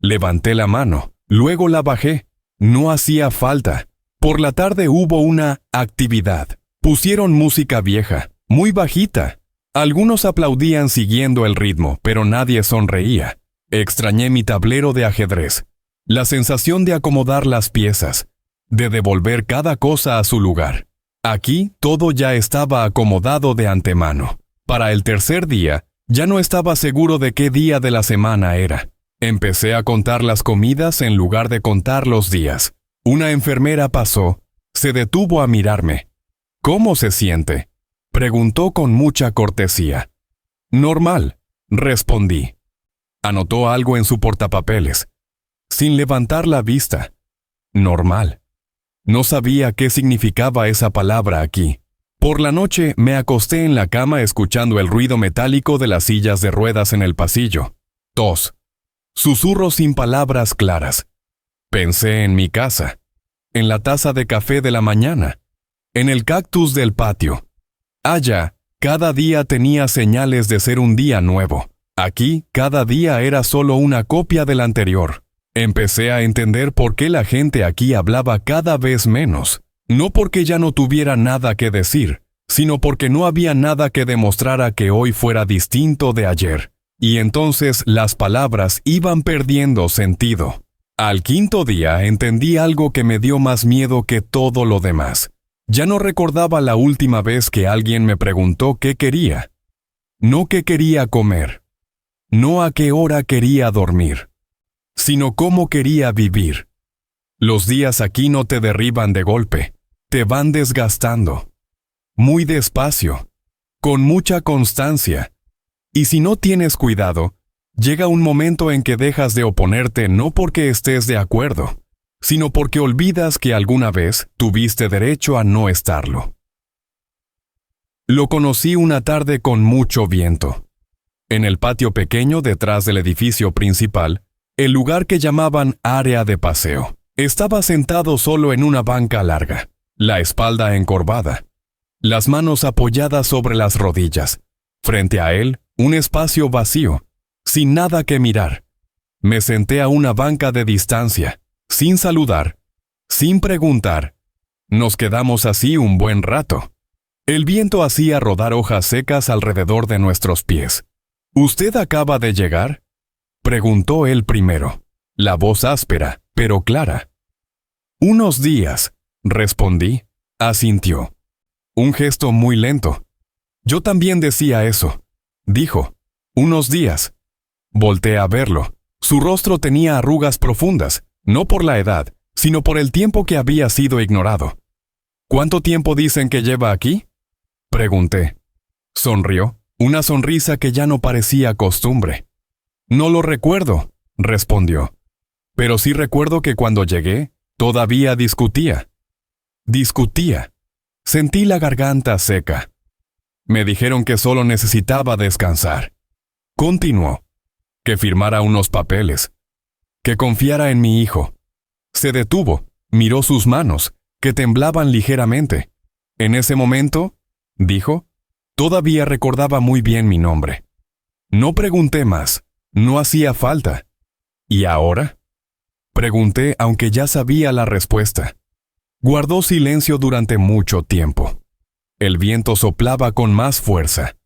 Levanté la mano, luego la bajé. No hacía falta. Por la tarde hubo una actividad. Pusieron música vieja, muy bajita. Algunos aplaudían siguiendo el ritmo, pero nadie sonreía. Extrañé mi tablero de ajedrez. La sensación de acomodar las piezas, de devolver cada cosa a su lugar. Aquí todo ya estaba acomodado de antemano. Para el tercer día, ya no estaba seguro de qué día de la semana era. Empecé a contar las comidas en lugar de contar los días. Una enfermera pasó, se detuvo a mirarme. ¿Cómo se siente?, preguntó con mucha cortesía. Normal, respondí. Anotó algo en su portapapeles, sin levantar la vista. Normal. No sabía qué significaba esa palabra aquí. Por la noche me acosté en la cama escuchando el ruido metálico de las sillas de ruedas en el pasillo. Tos. Susurros sin palabras claras. Pensé en mi casa, en la taza de café de la mañana, en el cactus del patio. Allá, cada día tenía señales de ser un día nuevo. Aquí, cada día era solo una copia del anterior. Empecé a entender por qué la gente aquí hablaba cada vez menos. No porque ya no tuviera nada que decir, sino porque no había nada que demostrara que hoy fuera distinto de ayer. Y entonces las palabras iban perdiendo sentido. Al quinto día entendí algo que me dio más miedo que todo lo demás. Ya no recordaba la última vez que alguien me preguntó qué quería. No qué quería comer. No a qué hora quería dormir. Sino cómo quería vivir. Los días aquí no te derriban de golpe. Te van desgastando. Muy despacio. Con mucha constancia. Y si no tienes cuidado, llega un momento en que dejas de oponerte no porque estés de acuerdo, sino porque olvidas que alguna vez tuviste derecho a no estarlo. Lo conocí una tarde con mucho viento. En el patio pequeño detrás del edificio principal, el lugar que llamaban área de paseo, estaba sentado solo en una banca larga, la espalda encorvada, las manos apoyadas sobre las rodillas. Frente a él, un espacio vacío, sin nada que mirar. Me senté a una banca de distancia, sin saludar, sin preguntar. Nos quedamos así un buen rato. El viento hacía rodar hojas secas alrededor de nuestros pies. ¿Usted acaba de llegar?, preguntó él primero, la voz áspera, pero clara. Unos días, respondí. Asintió. Un gesto muy lento. Yo también decía eso. Dijo. Unos días. Volteé a verlo. Su rostro tenía arrugas profundas, no por la edad, sino por el tiempo que había sido ignorado. ¿Cuánto tiempo dicen que lleva aquí?, pregunté. Sonrió, una sonrisa que ya no parecía costumbre. No lo recuerdo, respondió. Pero sí recuerdo que cuando llegué, todavía discutía. Discutía. Sentí la garganta seca. Me dijeron que solo necesitaba descansar. Continuó. Que firmara unos papeles. Que confiara en mi hijo. Se detuvo, miró sus manos, que temblaban ligeramente. En ese momento, dijo, todavía recordaba muy bien mi nombre. No pregunté más, no hacía falta. ¿Y ahora?, pregunté, aunque ya sabía la respuesta. Guardó silencio durante mucho tiempo. El viento soplaba con más fuerza.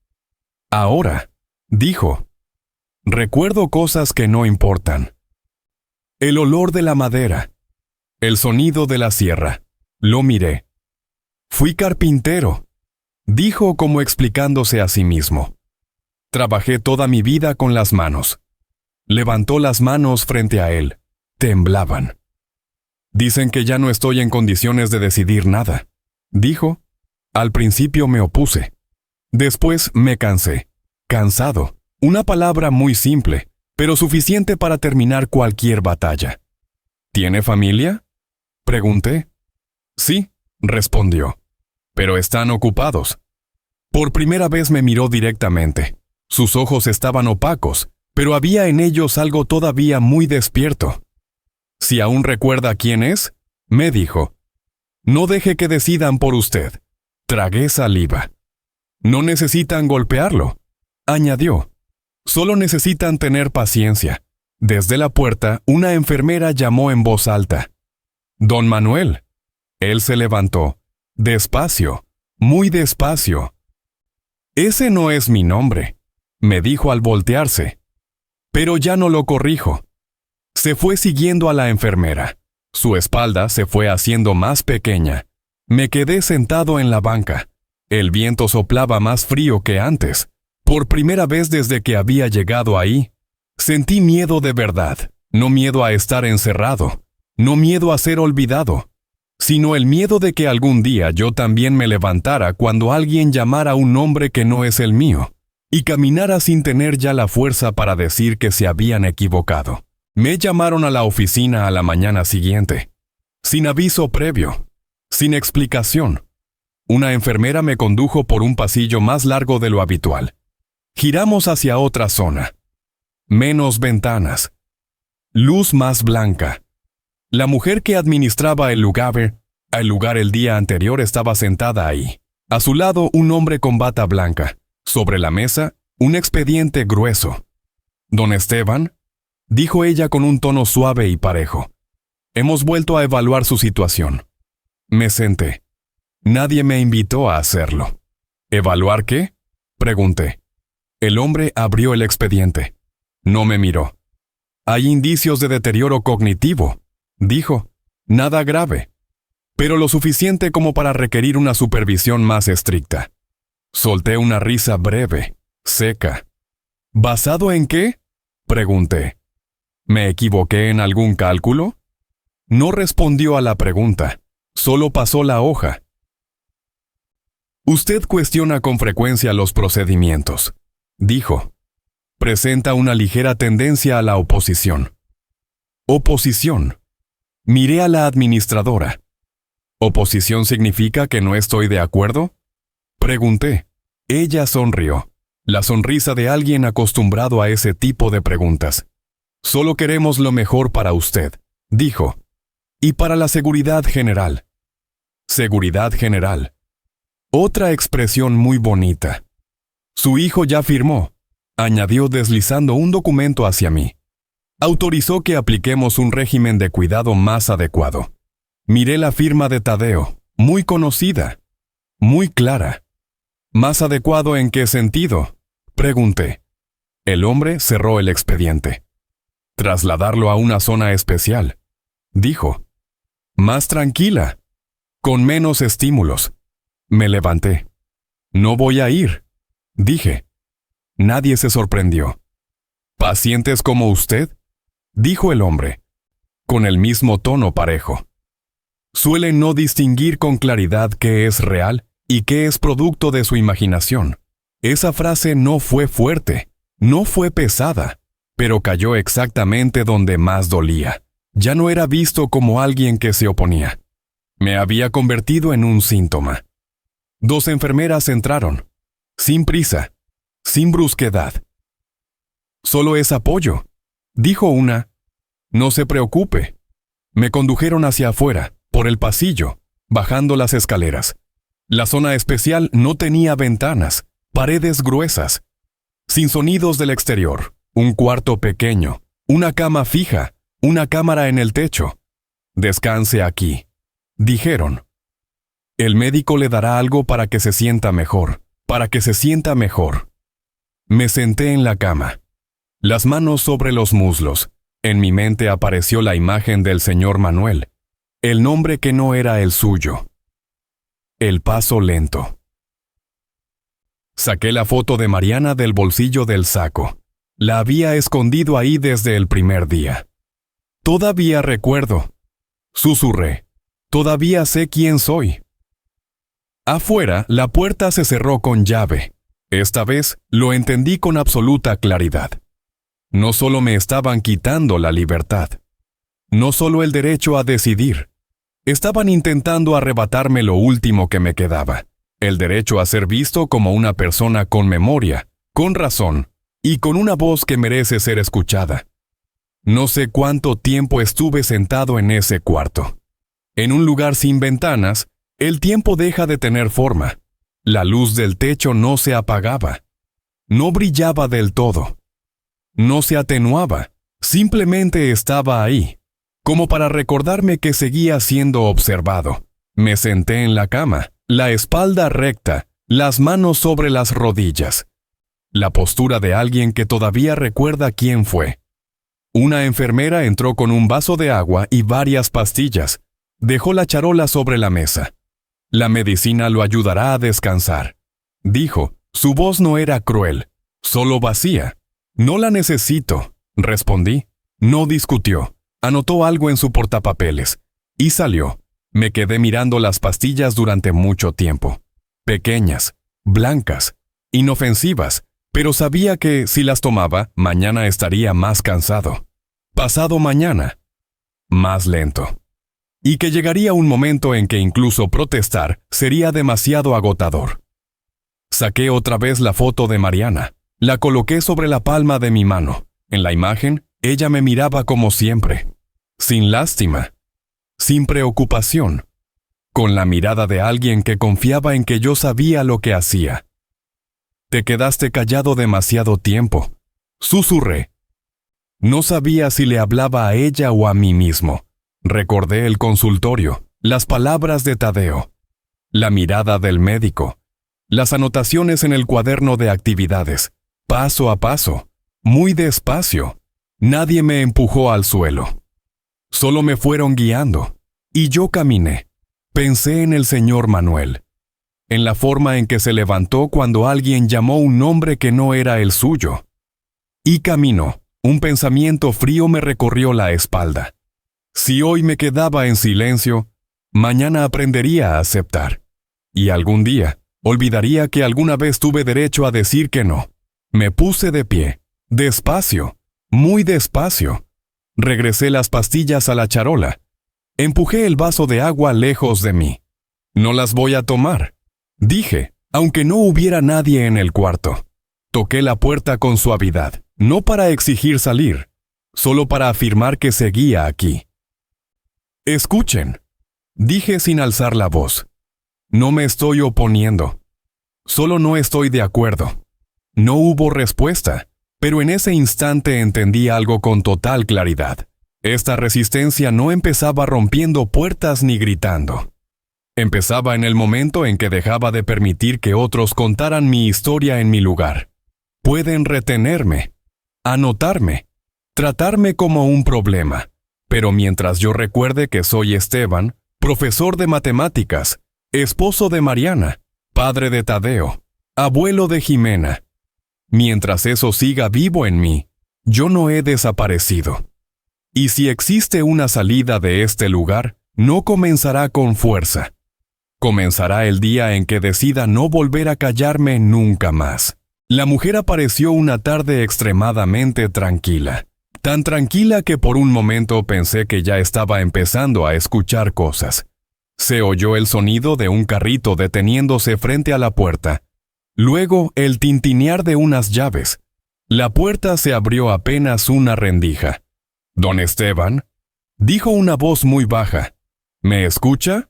Ahora, dijo, recuerdo cosas que no importan. El olor de la madera, el sonido de la sierra. Lo miré. Fui carpintero, dijo como explicándose a sí mismo. Trabajé toda mi vida con las manos. Levantó las manos frente a él. Temblaban. Dicen que ya no estoy en condiciones de decidir nada, dijo. Al principio me opuse. Después me cansé. Cansado. Una palabra muy simple, pero suficiente para terminar cualquier batalla. ¿Tiene familia?, pregunté. Sí, respondió. Pero están ocupados. Por primera vez me miró directamente. Sus ojos estaban opacos, pero había en ellos algo todavía muy despierto. Si aún recuerda quién es, me dijo. No deje que decidan por usted. Tragué saliva. No necesitan golpearlo, añadió. Solo necesitan tener paciencia. Desde la puerta, una enfermera llamó en voz alta. Don Manuel. Él se levantó. Despacio, muy despacio. Ese no es mi nombre, me dijo al voltearse. Pero ya no lo corrijo. Se fue siguiendo a la enfermera. Su espalda se fue haciendo más pequeña. Me quedé sentado en la banca. El viento soplaba más frío que antes. Por primera vez desde que había llegado ahí, sentí miedo de verdad. No miedo a estar encerrado. No miedo a ser olvidado. Sino el miedo de que algún día yo también me levantara cuando alguien llamara un nombre que no es el mío, y caminara sin tener ya la fuerza para decir que se habían equivocado. Me llamaron a la oficina a la mañana siguiente, sin aviso previo, sin explicación. Una enfermera me condujo por un pasillo más largo de lo habitual. Giramos hacia otra zona. Menos ventanas. Luz más blanca. La mujer que administraba el lugar el día anterior estaba sentada ahí. A su lado un hombre con bata blanca. Sobre la mesa, un expediente grueso. Don Esteban, dijo ella con un tono suave y parejo. Hemos vuelto a evaluar su situación. Me senté. Nadie me invitó a hacerlo. ¿Evaluar qué?, pregunté. El hombre abrió el expediente. No me miró. Hay indicios de deterioro cognitivo, dijo. Nada grave, pero lo suficiente como para requerir una supervisión más estricta. Solté una risa breve, seca. ¿Basado en qué?, pregunté. ¿Me equivoqué en algún cálculo? No respondió a la pregunta, solo pasó la hoja. Usted cuestiona con frecuencia los procedimientos, dijo. Presenta una ligera tendencia a la oposición. Oposición. Miré a la administradora. ¿Oposición significa que no estoy de acuerdo?, pregunté. Ella sonrió, la sonrisa de alguien acostumbrado a ese tipo de preguntas. Solo queremos lo mejor para usted, dijo. Y para la seguridad general. Seguridad general. Otra expresión muy bonita. Su hijo ya firmó. añadió deslizando un documento hacia mí. Autorizó que apliquemos un régimen de cuidado más adecuado. Miré la firma de Tadeo, muy conocida, muy clara. ¿Más adecuado en qué sentido?, pregunté. El hombre cerró el expediente. Trasladarlo a una zona especial, dijo. Más tranquila, con menos estímulos. Me levanté. No voy a ir, dije. Nadie se sorprendió. ¿Pacientes como usted?, dijo el hombre, con el mismo tono parejo. Suelen no distinguir con claridad qué es real y qué es producto de su imaginación. Esa frase no fue fuerte, no fue pesada, pero cayó exactamente donde más dolía. Ya no era visto como alguien que se oponía. Me había convertido en un síntoma. 2 enfermeras entraron, sin prisa, sin brusquedad. Solo es apoyo, dijo una. No se preocupe. Me condujeron hacia afuera, por el pasillo, bajando las escaleras. La zona especial no tenía ventanas, paredes gruesas, sin sonidos del exterior, un cuarto pequeño, una cama fija, una cámara en el techo. Descanse aquí, dijeron. El médico le dará algo para que se sienta mejor, para que se sienta mejor. Me senté en la cama, las manos sobre los muslos. En mi mente apareció la imagen del señor Manuel, el nombre que no era el suyo. El paso lento. Saqué la foto de Mariana del bolsillo del saco. La había escondido ahí desde el primer día. Todavía recuerdo. Susurré. Todavía sé quién soy. Afuera, la puerta se cerró con llave. Esta vez, lo entendí con absoluta claridad. No solo me estaban quitando la libertad, no solo el derecho a decidir, estaban intentando arrebatarme lo último que me quedaba, el derecho a ser visto como una persona con memoria, con razón, y con una voz que merece ser escuchada. No sé cuánto tiempo estuve sentado en ese cuarto. En un lugar sin ventanas, el tiempo deja de tener forma. La luz del techo no se apagaba, no brillaba del todo. No se atenuaba, simplemente estaba ahí, como para recordarme que seguía siendo observado. Me senté en la cama, la espalda recta, las manos sobre las rodillas. La postura de alguien que todavía recuerda quién fue. Una enfermera entró con un vaso de agua y varias pastillas. Dejó la charola sobre la mesa. La medicina lo ayudará a descansar, dijo. Su voz no era cruel, solo vacía. No la necesito, respondí. No discutió. Anotó algo en su portapapeles y salió. Me quedé mirando las pastillas durante mucho tiempo. Pequeñas, blancas, inofensivas, pero sabía que si las tomaba, mañana estaría más cansado. Pasado mañana, más lento. Y que llegaría un momento en que incluso protestar sería demasiado agotador. Saqué otra vez la foto de Mariana. La coloqué sobre la palma de mi mano. En la imagen, ella me miraba como siempre, sin lástima, sin preocupación, con la mirada de alguien que confiaba en que yo sabía lo que hacía. Te quedaste callado demasiado tiempo, susurré. No sabía si le hablaba a ella o a mí mismo. Recordé el consultorio, las palabras de Tadeo, la mirada del médico, las anotaciones en el cuaderno de actividades. Paso a paso, muy despacio. Nadie me empujó al suelo. Solo me fueron guiando, y yo caminé. Pensé en el señor Manuel, en la forma en que se levantó cuando alguien llamó un nombre que no era el suyo. Y caminó. Un pensamiento frío me recorrió la espalda. Si hoy me quedaba en silencio, mañana aprendería a aceptar. Y algún día, olvidaría que alguna vez tuve derecho a decir que no. Me puse de pie, despacio, muy despacio. Regresé las pastillas a la charola. Empujé el vaso de agua lejos de mí. No las voy a tomar, dije, aunque no hubiera nadie en el cuarto. Toqué la puerta con suavidad, no para exigir salir, solo para afirmar que seguía aquí. Escuchen, dije sin alzar la voz. No me estoy oponiendo. Solo no estoy de acuerdo. No hubo respuesta, pero en ese instante entendí algo con total claridad. Esta resistencia no empezaba rompiendo puertas ni gritando. Empezaba en el momento en que dejaba de permitir que otros contaran mi historia en mi lugar. Pueden retenerme, anotarme, tratarme como un problema, pero mientras yo recuerde que soy Esteban, profesor de matemáticas, esposo de Mariana, padre de Tadeo, abuelo de Jimena, mientras eso siga vivo en mí, yo no he desaparecido. Y si existe una salida de este lugar, no comenzará con fuerza. Comenzará el día en que decida no volver a callarme nunca más. La mujer apareció una tarde extremadamente tranquila. Tan tranquila que por un momento pensé que ya estaba empezando a escuchar cosas. Se oyó el sonido de un carrito deteniéndose frente a la puerta. Luego el tintinear de unas llaves. La puerta se abrió apenas una rendija. «Don Esteban», dijo una voz muy baja. «¿Me escucha?»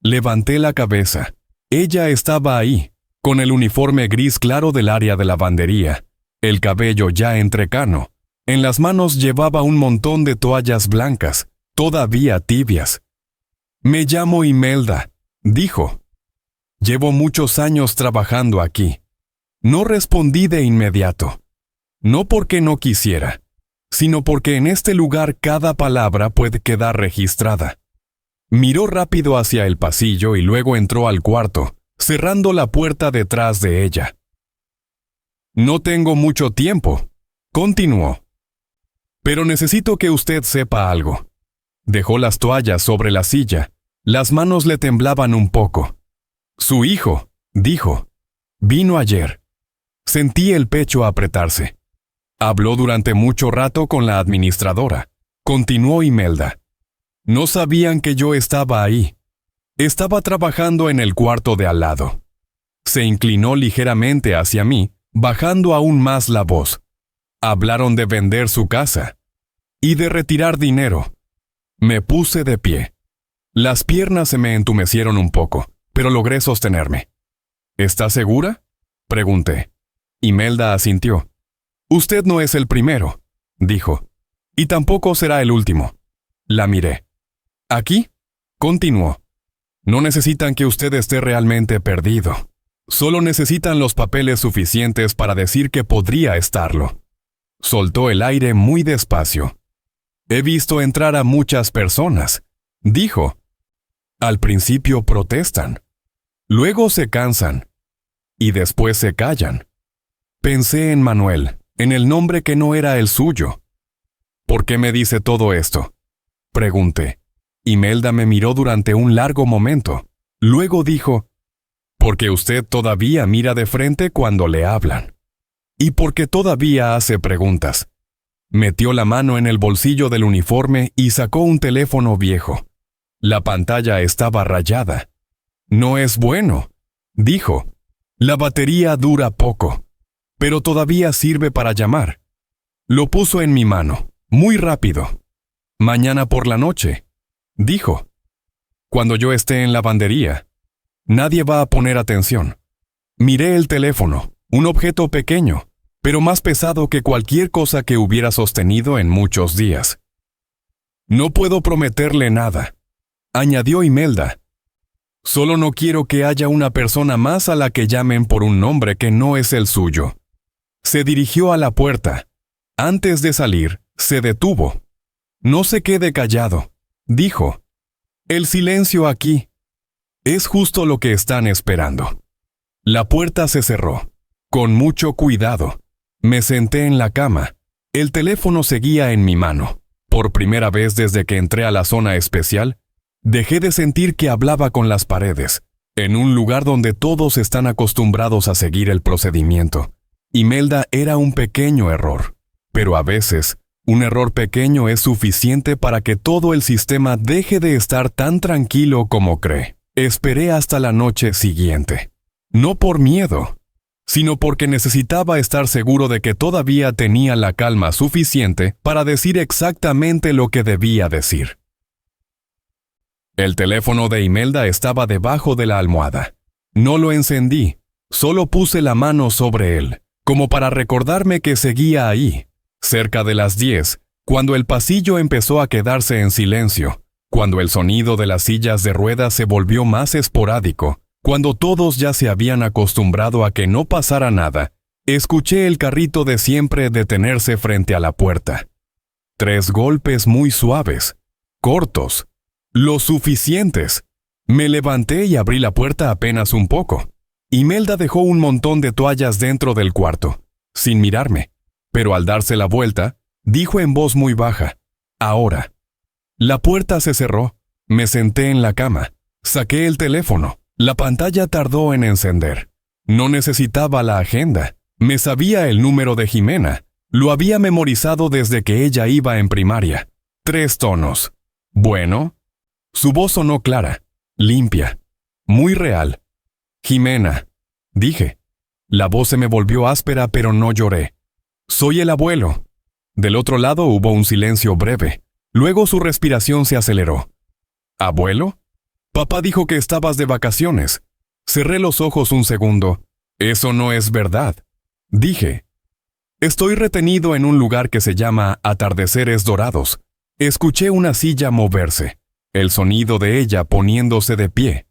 Levanté la cabeza. Ella estaba ahí, con el uniforme gris claro del área de lavandería, el cabello ya entrecano. En las manos llevaba un montón de toallas blancas, todavía tibias. «Me llamo Imelda», dijo. «Llevo muchos años trabajando aquí». No respondí de inmediato. No porque no quisiera, sino porque en este lugar cada palabra puede quedar registrada. Miró rápido hacia el pasillo y luego entró al cuarto, cerrando la puerta detrás de ella. «No tengo mucho tiempo», continuó. «Pero necesito que usted sepa algo». Dejó las toallas sobre la silla. Las manos le temblaban un poco. «Su hijo», dijo, «vino ayer». Sentí el pecho apretarse. Habló durante mucho rato con la administradora. Continuó Imelda. «No sabían que yo estaba ahí. Estaba trabajando en el cuarto de al lado». Se inclinó ligeramente hacia mí, bajando aún más la voz. «Hablaron de vender su casa y de retirar dinero». Me puse de pie. Las piernas se me entumecieron un poco, pero logré sostenerme. «¿Está segura?», pregunté. Imelda asintió. «Usted no es el primero», dijo, «y tampoco será el último». La miré. «¿Aquí?», continuó. «No necesitan que usted esté realmente perdido. Solo necesitan los papeles suficientes para decir que podría estarlo». Soltó el aire muy despacio. «He visto entrar a muchas personas», dijo. «Al principio protestan. Luego se cansan. Y después se callan». Pensé en Manuel, en el nombre que no era el suyo. «¿Por qué me dice todo esto?», pregunté. Imelda me miró durante un largo momento. Luego dijo: «Porque usted todavía mira de frente cuando le hablan. Y porque todavía hace preguntas». Metió la mano en el bolsillo del uniforme y sacó un teléfono viejo. La pantalla estaba rayada. «No es bueno», dijo. «La batería dura poco, pero todavía sirve para llamar». Lo puso en mi mano, muy rápido. «Mañana por la noche», dijo. «Cuando yo esté en lavandería. Nadie va a poner atención». Miré el teléfono, un objeto pequeño, pero más pesado que cualquier cosa que hubiera sostenido en muchos días. «No puedo prometerle nada», añadió Imelda. «Solo no quiero que haya una persona más a la que llamen por un nombre que no es el suyo». Se dirigió a la puerta. Antes de salir, se detuvo. «No se quede callado», dijo. «El silencio aquí es justo lo que están esperando». La puerta se cerró. Con mucho cuidado. Me senté en la cama. El teléfono seguía en mi mano. Por primera vez desde que entré a la zona especial, dejé de sentir que hablaba con las paredes, en un lugar donde todos están acostumbrados a seguir el procedimiento. Imelda era un pequeño error, pero a veces, un error pequeño es suficiente para que todo el sistema deje de estar tan tranquilo como cree. Esperé hasta la noche siguiente. No por miedo, sino porque necesitaba estar seguro de que todavía tenía la calma suficiente para decir exactamente lo que debía decir. El teléfono de Imelda estaba debajo de la almohada. No lo encendí, solo puse la mano sobre él. como para recordarme que seguía ahí, cerca de las 10, cuando el pasillo empezó a quedarse en silencio, cuando el sonido de las sillas de ruedas se volvió más esporádico, cuando todos ya se habían acostumbrado a que no pasara nada, escuché el carrito de siempre detenerse frente a la puerta. 3 golpes muy suaves, cortos, lo suficientes. Me levanté y abrí la puerta apenas un poco. Imelda dejó un montón de toallas dentro del cuarto, sin mirarme, pero al darse la vuelta, dijo en voz muy baja, «Ahora». La puerta se cerró, me senté en la cama, saqué el teléfono, la pantalla tardó en encender. No necesitaba la agenda, me sabía el número de Jimena, lo había memorizado desde que ella iba en primaria. 3 tonos. Bueno. Su voz sonó clara, limpia, muy real. «Jimena», dije. La voz se me volvió áspera, pero no lloré. «Soy el abuelo». Del otro lado hubo un silencio breve. Luego su respiración se aceleró. «¿Abuelo? Papá dijo que estabas de vacaciones». Cerré los ojos un segundo. «Eso no es verdad», dije. «Estoy retenido en un lugar que se llama Atardeceres Dorados». Escuché una silla moverse, el sonido de ella poniéndose de pie.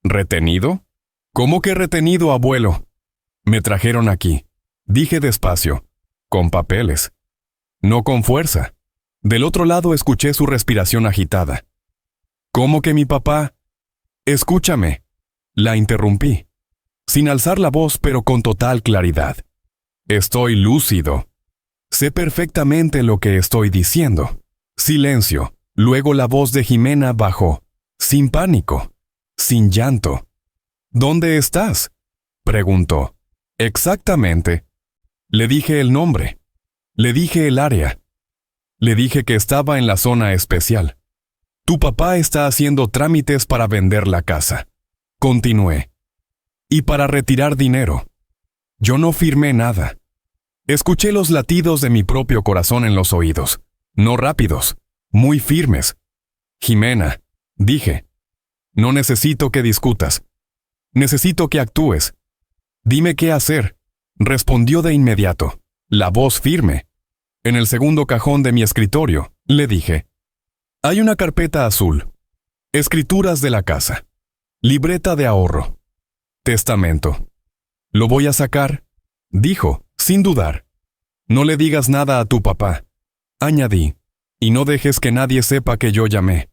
¿Retenido? ¿Cómo que retenido, abuelo? Me trajeron aquí, dije despacio, con papeles. No con fuerza. Del otro lado escuché su respiración agitada. ¿Cómo que mi papá? Escúchame. La interrumpí, sin alzar la voz, pero con total claridad. Estoy lúcido. Sé perfectamente lo que estoy diciendo. Silencio. Luego la voz de Jimena bajó, sin pánico, sin llanto. «¿Dónde estás?», preguntó. «Exactamente». Le dije el nombre. Le dije el área. Le dije que estaba en la zona especial. «Tu papá está haciendo trámites para vender la casa», continué. «Y para retirar dinero». Yo no firmé nada. Escuché los latidos de mi propio corazón en los oídos, no rápidos, muy firmes. «Jimena», dije, «no necesito que discutas. Necesito que actúes. Dime qué hacer», respondió de inmediato, la voz firme. En el segundo cajón de mi escritorio, le dije, «Hay una carpeta azul. Escrituras de la casa. Libreta de ahorro. Testamento». «Lo voy a sacar», dijo, sin dudar. «No le digas nada a tu papá», añadí. «Y no dejes que nadie sepa que yo llamé».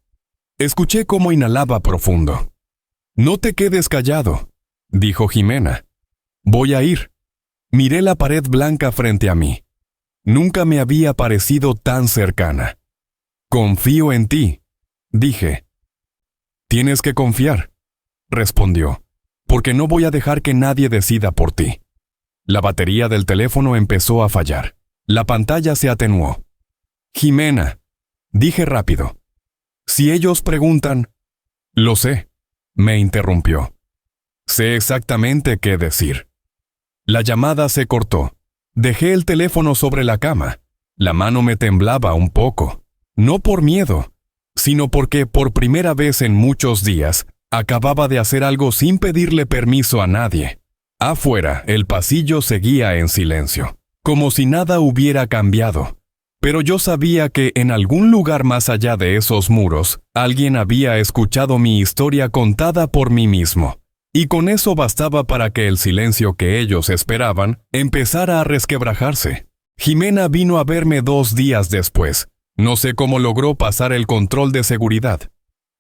Escuché cómo inhalaba profundo. «No te quedes callado», dijo Jimena. «Voy a ir». Miré la pared blanca frente a mí. Nunca me había parecido tan cercana. «Confío en ti», dije. «Tienes que confiar», respondió, «porque no voy a dejar que nadie decida por ti». La batería del teléfono empezó a fallar. La pantalla se atenuó. «Jimena», dije rápido. «Si ellos preguntan...». «Lo sé», me interrumpió. «Sé exactamente qué decir». La llamada se cortó. Dejé el teléfono sobre la cama. La mano me temblaba un poco. No por miedo, sino porque por primera vez en muchos días acababa de hacer algo sin pedirle permiso a nadie. Afuera, el pasillo seguía en silencio, como si nada hubiera cambiado. Pero yo sabía que en algún lugar más allá de esos muros, alguien había escuchado mi historia contada por mí mismo. Y con eso bastaba para que el silencio que ellos esperaban empezara a resquebrajarse. Jimena vino a verme 2 días después. No sé cómo logró pasar el control de seguridad.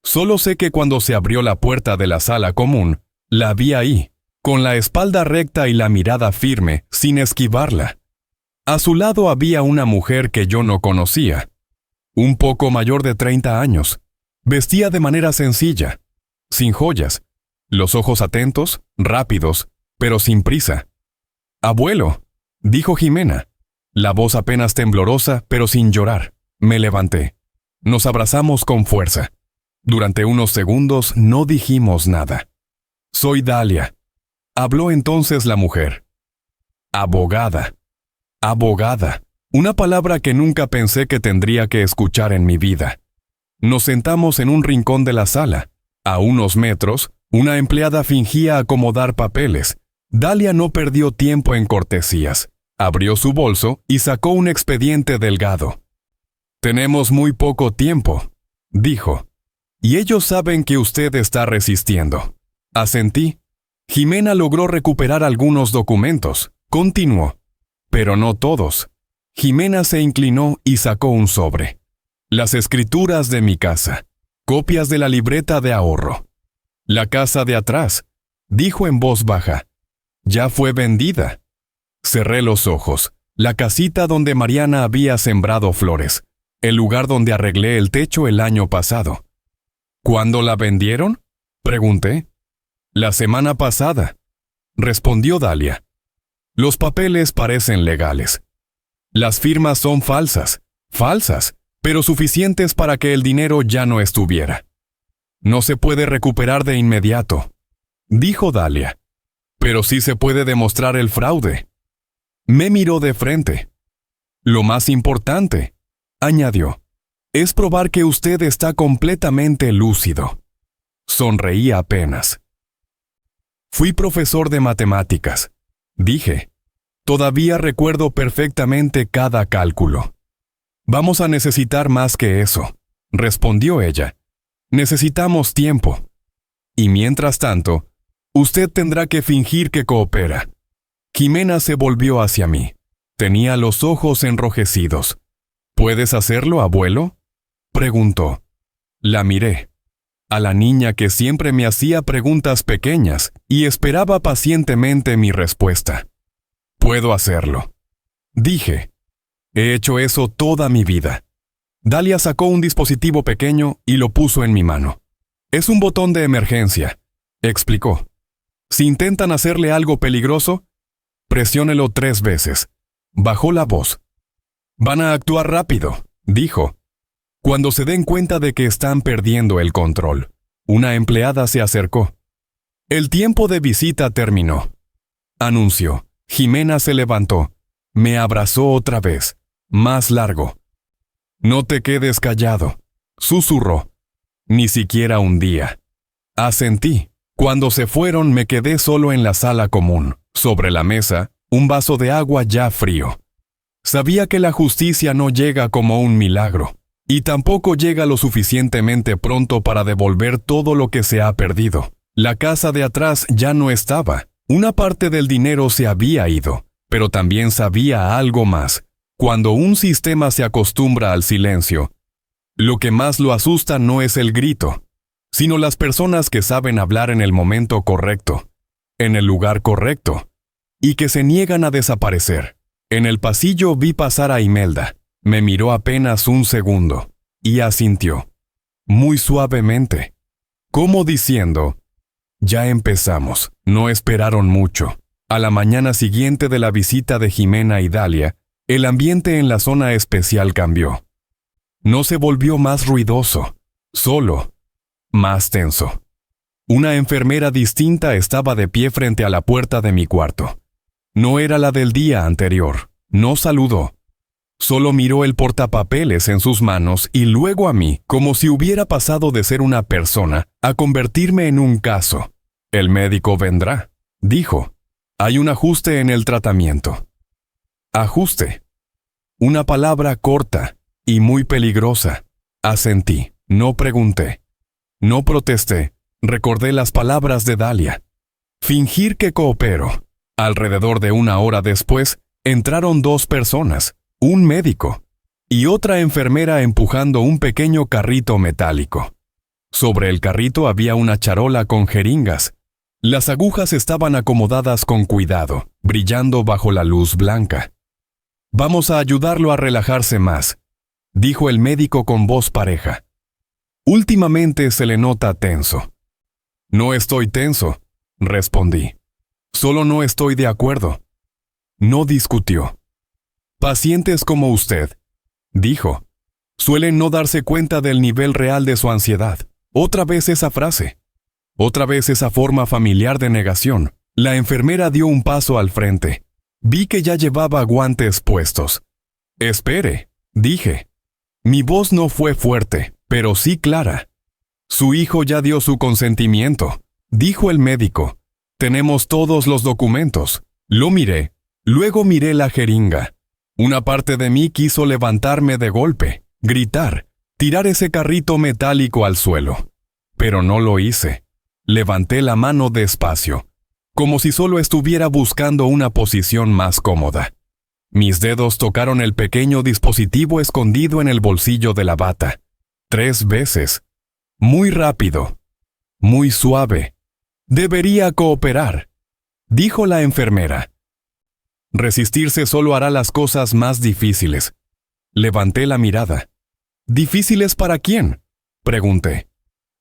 Solo sé que cuando se abrió la puerta de la sala común, la vi ahí, con la espalda recta y la mirada firme, sin esquivarla. A su lado había una mujer que yo no conocía, un poco mayor de 30 años. Vestía de manera sencilla, sin joyas, los ojos atentos, rápidos, pero sin prisa. «Abuelo», dijo Jimena, la voz apenas temblorosa, pero sin llorar. Me levanté. Nos abrazamos con fuerza. Durante unos segundos no dijimos nada. «Soy Dalia», habló entonces la mujer. «Abogada. Abogada. Una palabra que nunca pensé que tendría que escuchar en mi vida». Nos sentamos en un rincón de la sala. A unos metros, una empleada fingía acomodar papeles. Dalia no perdió tiempo en cortesías. Abrió su bolso y sacó un expediente delgado. «Tenemos muy poco tiempo», dijo. «Y ellos saben que usted está resistiendo». Asentí. Jimena logró recuperar algunos documentos. Continuó. Pero no todos. Jimena se inclinó y sacó un sobre. Las escrituras de mi casa. Copias de la libreta de ahorro. La casa de atrás, dijo en voz baja. Ya fue vendida. Cerré los ojos. La casita donde Mariana había sembrado flores. El lugar donde arreglé el techo el año pasado. ¿Cuándo la vendieron?, pregunté. La semana pasada, respondió Dalia. Los papeles parecen legales. Las firmas son falsas, pero suficientes para que el dinero ya no estuviera. No se puede recuperar de inmediato, dijo Dalia, pero sí se puede demostrar el fraude. Me miró de frente. Lo más importante, añadió, es probar que usted está completamente lúcido. Sonreí apenas. Fui profesor de matemáticas, dije. Todavía recuerdo perfectamente cada cálculo. Vamos a necesitar más que eso, respondió ella. Necesitamos tiempo. Y mientras tanto, usted tendrá que fingir que coopera. Jimena se volvió hacia mí. Tenía los ojos enrojecidos. ¿Puedes hacerlo, abuelo?, preguntó. La miré. A la niña que siempre me hacía preguntas pequeñas y esperaba pacientemente mi respuesta. Puedo hacerlo, dije. He hecho eso toda mi vida. Dalia sacó un dispositivo pequeño y lo puso en mi mano. Es un botón de emergencia, explicó. Si intentan hacerle algo peligroso, presiónelo 3 veces. Bajó la voz. Van a actuar rápido, dijo. Cuando se den cuenta de que están perdiendo el control, una empleada se acercó. El tiempo de visita terminó, anunció. Jimena se levantó. Me abrazó otra vez, más largo. No te quedes callado, susurró. Ni siquiera un día. Asentí. Cuando se fueron me quedé solo en la sala común. Sobre la mesa, un vaso de agua ya frío. Sabía que la justicia no llega como un milagro. Y tampoco llega lo suficientemente pronto para devolver todo lo que se ha perdido. La casa de atrás ya no estaba. Una parte del dinero se había ido, pero también sabía algo más. Cuando un sistema se acostumbra al silencio, lo que más lo asusta no es el grito, sino las personas que saben hablar en el momento correcto, en el lugar correcto, y que se niegan a desaparecer. En el pasillo vi pasar a Imelda. Me miró apenas un segundo, y asintió, muy suavemente, como diciendo, ya empezamos. No esperaron mucho. A la mañana siguiente de la visita de Jimena y Dalia, el ambiente en la zona especial cambió. No se volvió más ruidoso, solo, más tenso. Una enfermera distinta estaba de pie frente a la puerta de mi cuarto. No era la del día anterior. No saludó. Solo miró el portapapeles en sus manos y luego a mí, como si hubiera pasado de ser una persona a convertirme en un caso. El médico vendrá, dijo. Hay un ajuste en el tratamiento. Ajuste. Una palabra corta y muy peligrosa. Asentí. No pregunté. No protesté. Recordé las palabras de Dalia. Fingir que coopero. Alrededor de 1 hora después, entraron 2 personas. Un médico y otra enfermera empujando un pequeño carrito metálico. Sobre el carrito había una charola con jeringas. Las agujas estaban acomodadas con cuidado, brillando bajo la luz blanca. Vamos a ayudarlo a relajarse más, dijo el médico con voz pareja. Últimamente se le nota tenso. No estoy tenso, respondí. Solo no estoy de acuerdo. No discutió. Pacientes como usted, dijo, suelen no darse cuenta del nivel real de su ansiedad. Otra vez esa frase. Otra vez esa forma familiar de negación. La enfermera dio un paso al frente. Vi que ya llevaba guantes puestos. Espere, dije. Mi voz no fue fuerte, pero sí clara. Su hijo ya dio su consentimiento, dijo el médico. Tenemos todos los documentos. Lo miré. Luego miré la jeringa. Una parte de mí quiso levantarme de golpe, gritar, tirar ese carrito metálico al suelo. Pero no lo hice. Levanté la mano despacio, como si solo estuviera buscando una posición más cómoda. Mis dedos tocaron el pequeño dispositivo escondido en el bolsillo de la bata. 3 veces. Muy rápido. Muy suave. Debería cooperar, dijo la enfermera. Resistirse solo hará las cosas más difíciles. Levanté la mirada. ¿Difíciles para quién?, pregunté.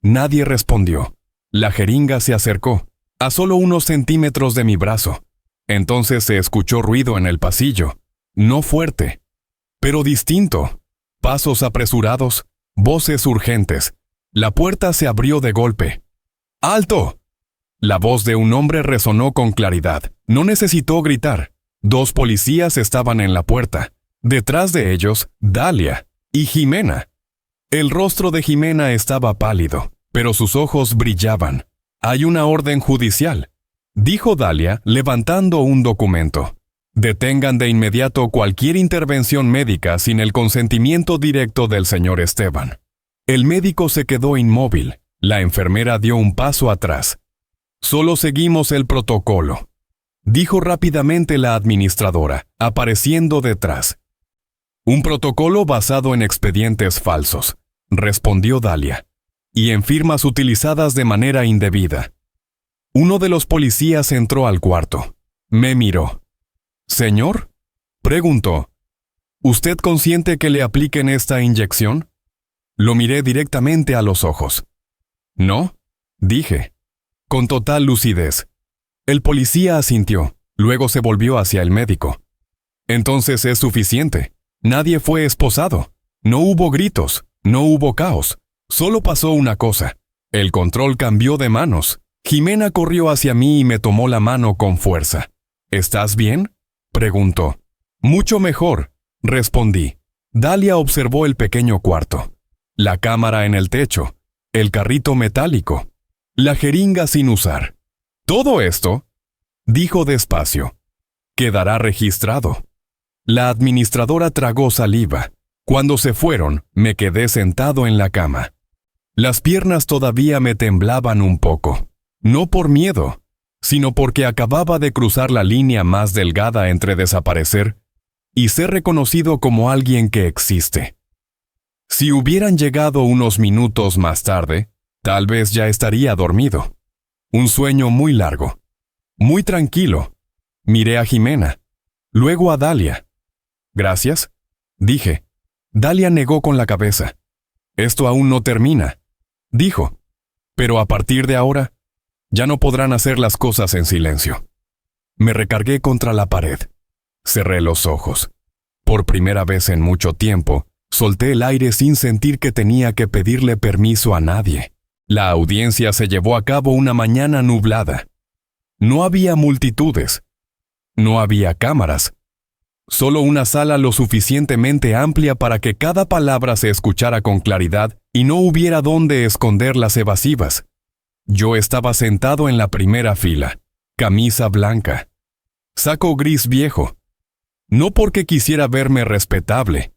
Nadie respondió. La jeringa se acercó, a solo unos centímetros de mi brazo. Entonces se escuchó ruido en el pasillo. No fuerte, pero distinto. Pasos apresurados, voces urgentes. La puerta se abrió de golpe. ¡Alto! La voz de un hombre resonó con claridad. No necesitó gritar. 2 policías estaban en la puerta. Detrás de ellos, Dalia y Jimena. El rostro de Jimena estaba pálido, pero sus ojos brillaban. «Hay una orden judicial», dijo Dalia, levantando un documento. «Detengan de inmediato cualquier intervención médica sin el consentimiento directo del señor Esteban». El médico se quedó inmóvil. La enfermera dio un paso atrás. «Solo seguimos el protocolo», dijo rápidamente la administradora, apareciendo detrás. «Un protocolo basado en expedientes falsos», respondió Dalia, «y en firmas utilizadas de manera indebida». Uno de los policías entró al cuarto. Me miró. «¿Señor?», preguntó. «¿Usted consiente que le apliquen esta inyección?». Lo miré directamente a los ojos. «No», dije, con total lucidez. El policía asintió, luego se volvió hacia el médico. «Entonces es suficiente. Nadie fue esposado. No hubo gritos, no hubo caos. Solo pasó una cosa. El control cambió de manos. Jimena corrió hacia mí y me tomó la mano con fuerza». «¿Estás bien?», preguntó. «Mucho mejor», respondí. Dalia observó el pequeño cuarto. La cámara en el techo. El carrito metálico. La jeringa sin usar. «Todo esto», dijo despacio, «quedará registrado». La administradora tragó saliva. Cuando se fueron, me quedé sentado en la cama. Las piernas todavía me temblaban un poco. No por miedo, sino porque acababa de cruzar la línea más delgada entre desaparecer y ser reconocido como alguien que existe. Si hubieran llegado unos minutos más tarde, tal vez ya estaría dormido. Un sueño muy largo, muy tranquilo. Miré a Jimena, luego a Dalia. «Gracias», dije. Dalia negó con la cabeza. «Esto aún no termina», dijo. «Pero a partir de ahora, ya no podrán hacer las cosas en silencio». Me recargué contra la pared. Cerré los ojos. Por primera vez en mucho tiempo, solté el aire sin sentir que tenía que pedirle permiso a nadie. La audiencia se llevó a cabo una mañana nublada. No había multitudes. No había cámaras. Solo una sala lo suficientemente amplia para que cada palabra se escuchara con claridad y no hubiera dónde esconder las evasivas. Yo estaba sentado en la primera fila, camisa blanca, saco gris viejo. No porque quisiera verme respetable,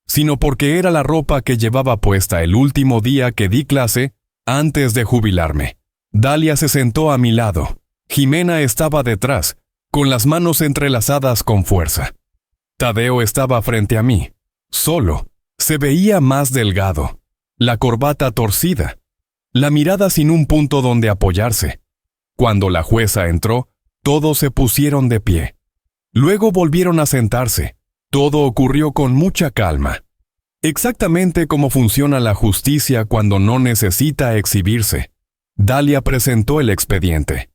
sino porque era la ropa que llevaba puesta el último día que di clase antes de jubilarme. Dalia se sentó a mi lado. Jimena estaba detrás, con las manos entrelazadas con fuerza. Tadeo estaba frente a mí, solo. Se veía más delgado, la corbata torcida, la mirada sin un punto donde apoyarse. Cuando la jueza entró, todos se pusieron de pie. Luego volvieron a sentarse. Todo ocurrió con mucha calma. Exactamente como funciona la justicia cuando no necesita exhibirse. Dalia presentó el expediente.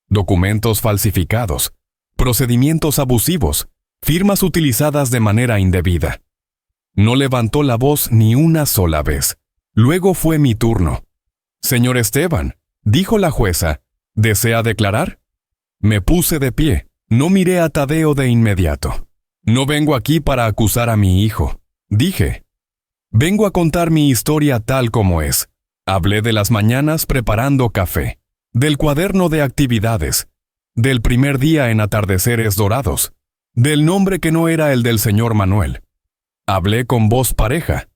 Documentos falsificados, procedimientos abusivos, firmas utilizadas de manera indebida. No levantó la voz ni una sola vez. Luego fue mi turno. «Señor Esteban», dijo la jueza, «¿desea declarar?». Me puse de pie. No miré a Tadeo de inmediato. «No vengo aquí para acusar a mi hijo», dije. «Vengo a contar mi historia tal como es». Hablé de las mañanas preparando café, del cuaderno de actividades, del primer día en atardeceres dorados, del nombre que no era el del señor Manuel. Hablé con voz pareja,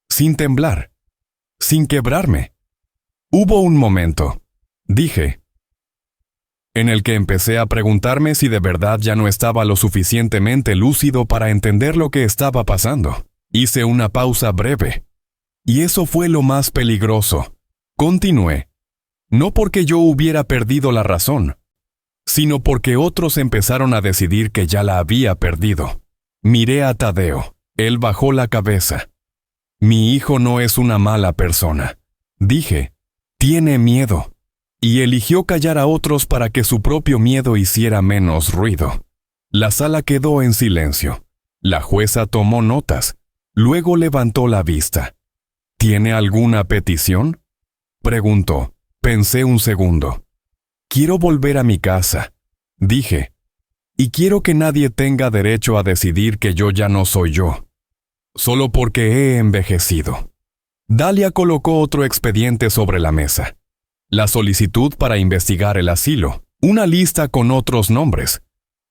sin temblar, sin quebrarme. Hubo un momento, dije, en el que empecé a preguntarme si de verdad ya no estaba lo suficientemente lúcido para entender lo que estaba pasando. Hice una pausa breve. Y eso fue lo más peligroso. Continué. No porque yo hubiera perdido la razón, sino porque otros empezaron a decidir que ya la había perdido. Miré a Tadeo. Él bajó la cabeza. Mi hijo no es una mala persona. Dije, tiene miedo. Y eligió callar a otros para que su propio miedo hiciera menos ruido. La sala quedó en silencio. La jueza tomó notas. Luego levantó la vista. ¿Tiene alguna petición?, preguntó. Pensé un segundo. Quiero volver a mi casa, dije. Y quiero que nadie tenga derecho a decidir que yo ya no soy yo, solo porque he envejecido. Dalia colocó otro expediente sobre la mesa. La solicitud para investigar el asilo, una lista con otros nombres.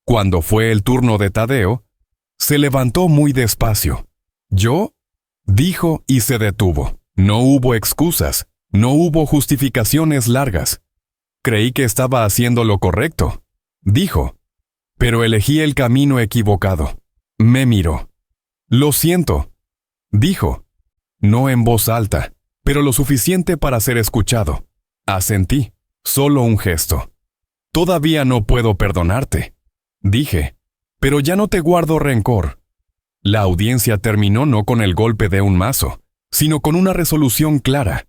Cuando fue el turno de Tadeo, se levantó muy despacio. ¿Yo?, dijo y se detuvo. No hubo excusas, no hubo justificaciones largas. Creí que estaba haciendo lo correcto, dijo, pero elegí el camino equivocado. Me miró. Lo siento, dijo, no en voz alta, pero lo suficiente para ser escuchado. Asentí, solo un gesto. Todavía no puedo perdonarte, dije, pero ya no te guardo rencor. La audiencia terminó no con el golpe de un mazo, sino con una resolución clara.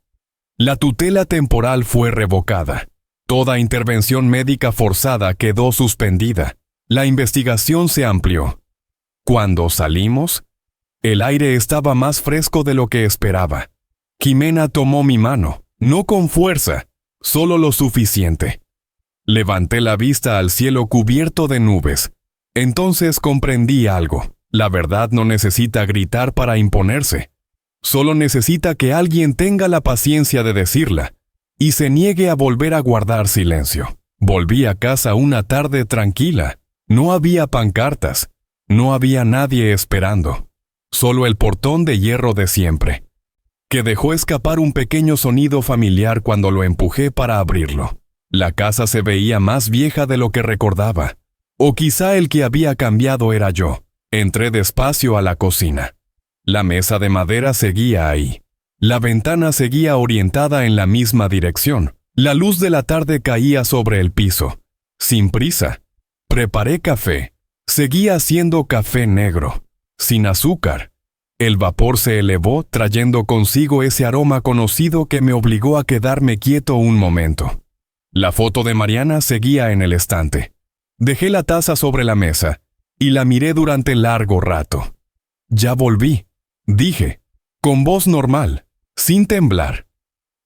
La tutela temporal fue revocada. Toda intervención médica forzada quedó suspendida. La investigación se amplió. Cuando salimos, el aire estaba más fresco de lo que esperaba. Jimena tomó mi mano, no con fuerza, solo lo suficiente. Levanté la vista al cielo cubierto de nubes. Entonces comprendí algo. La verdad no necesita gritar para imponerse. Solo necesita que alguien tenga la paciencia de decirla y se niegue a volver a guardar silencio. Volví a casa una tarde tranquila. No había pancartas. No había nadie esperando. Solo el portón de hierro de siempre, que dejó escapar un pequeño sonido familiar cuando lo empujé para abrirlo. La casa se veía más vieja de lo que recordaba. O quizá el que había cambiado era yo. Entré despacio a la cocina. La mesa de madera seguía ahí. La ventana seguía orientada en la misma dirección. La luz de la tarde caía sobre el piso. Sin prisa. Preparé café. Seguía haciendo café negro, sin azúcar. El vapor se elevó, trayendo consigo ese aroma conocido que me obligó a quedarme quieto un momento. La foto de Mariana seguía en el estante. Dejé la taza sobre la mesa y la miré durante largo rato. Ya volví, dije, con voz normal, sin temblar.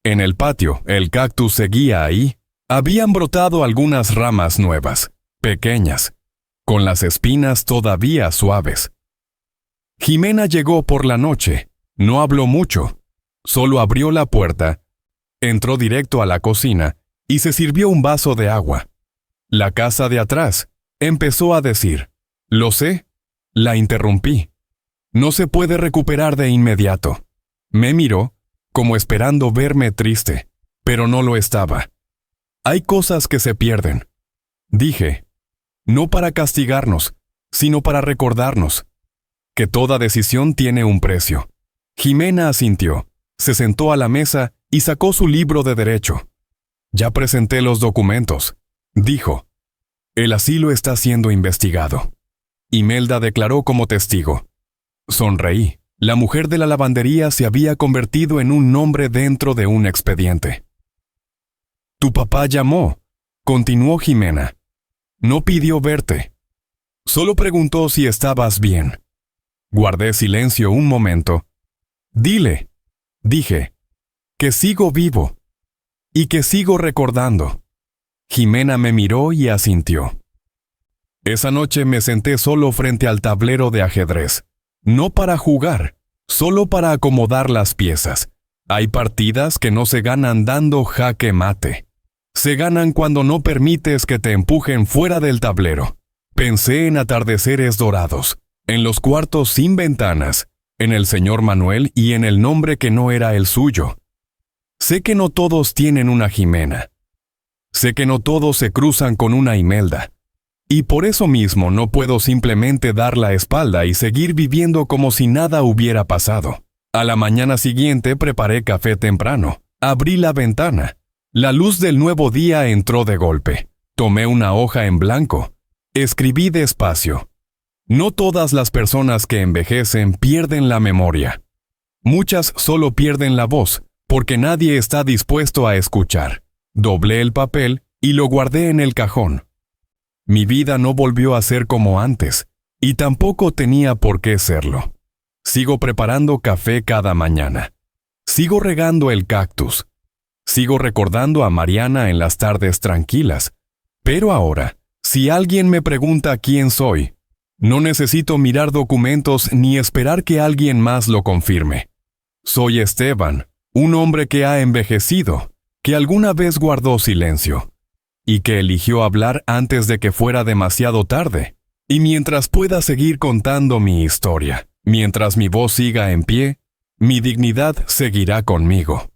En el patio, el cactus seguía ahí. Habían brotado algunas ramas nuevas, pequeñas, con las espinas todavía suaves. Jimena llegó por la noche. No habló mucho. Solo abrió la puerta, entró directo a la cocina y se sirvió un vaso de agua. La casa de atrás, empezó a decir. Lo sé. La interrumpí. No se puede recuperar de inmediato. Me miró, como esperando verme triste, pero no lo estaba. Hay cosas que se pierden, dije. No para castigarnos, sino para recordarnos que toda decisión tiene un precio. Jimena asintió, se sentó a la mesa y sacó su libro de derecho. Ya presenté los documentos, dijo. El asilo está siendo investigado. Imelda declaró como testigo. Sonreí. La mujer de la lavandería se había convertido en un nombre dentro de un expediente. Tu papá llamó, continuó Jimena. No pidió verte. Solo preguntó si estabas bien. Guardé silencio un momento. Dile, dije, que sigo vivo y que sigo recordando. Jimena me miró y asintió. Esa noche me senté solo frente al tablero de ajedrez. No para jugar, solo para acomodar las piezas. Hay partidas que no se ganan dando jaque mate. Se ganan cuando no permites que te empujen fuera del tablero. Pensé en atardeceres dorados, en los cuartos sin ventanas, en el señor Manuel y en el nombre que no era el suyo. Sé que no todos tienen una Jimena. Sé que no todos se cruzan con una Imelda. Y por eso mismo no puedo simplemente dar la espalda y seguir viviendo como si nada hubiera pasado. A la mañana siguiente preparé café temprano. Abrí la ventana. La luz del nuevo día entró de golpe. Tomé una hoja en blanco. Escribí despacio. No todas las personas que envejecen pierden la memoria. Muchas solo pierden la voz, porque nadie está dispuesto a escuchar. Doblé el papel y lo guardé en el cajón. Mi vida no volvió a ser como antes, y tampoco tenía por qué serlo. Sigo preparando café cada mañana. Sigo regando el cactus. Sigo recordando a Mariana en las tardes tranquilas. Pero ahora, si alguien me pregunta quién soy, no necesito mirar documentos ni esperar que alguien más lo confirme. Soy Esteban, un hombre que ha envejecido, que alguna vez guardó silencio, y que eligió hablar antes de que fuera demasiado tarde. Y mientras pueda seguir contando mi historia, mientras mi voz siga en pie, mi dignidad seguirá conmigo.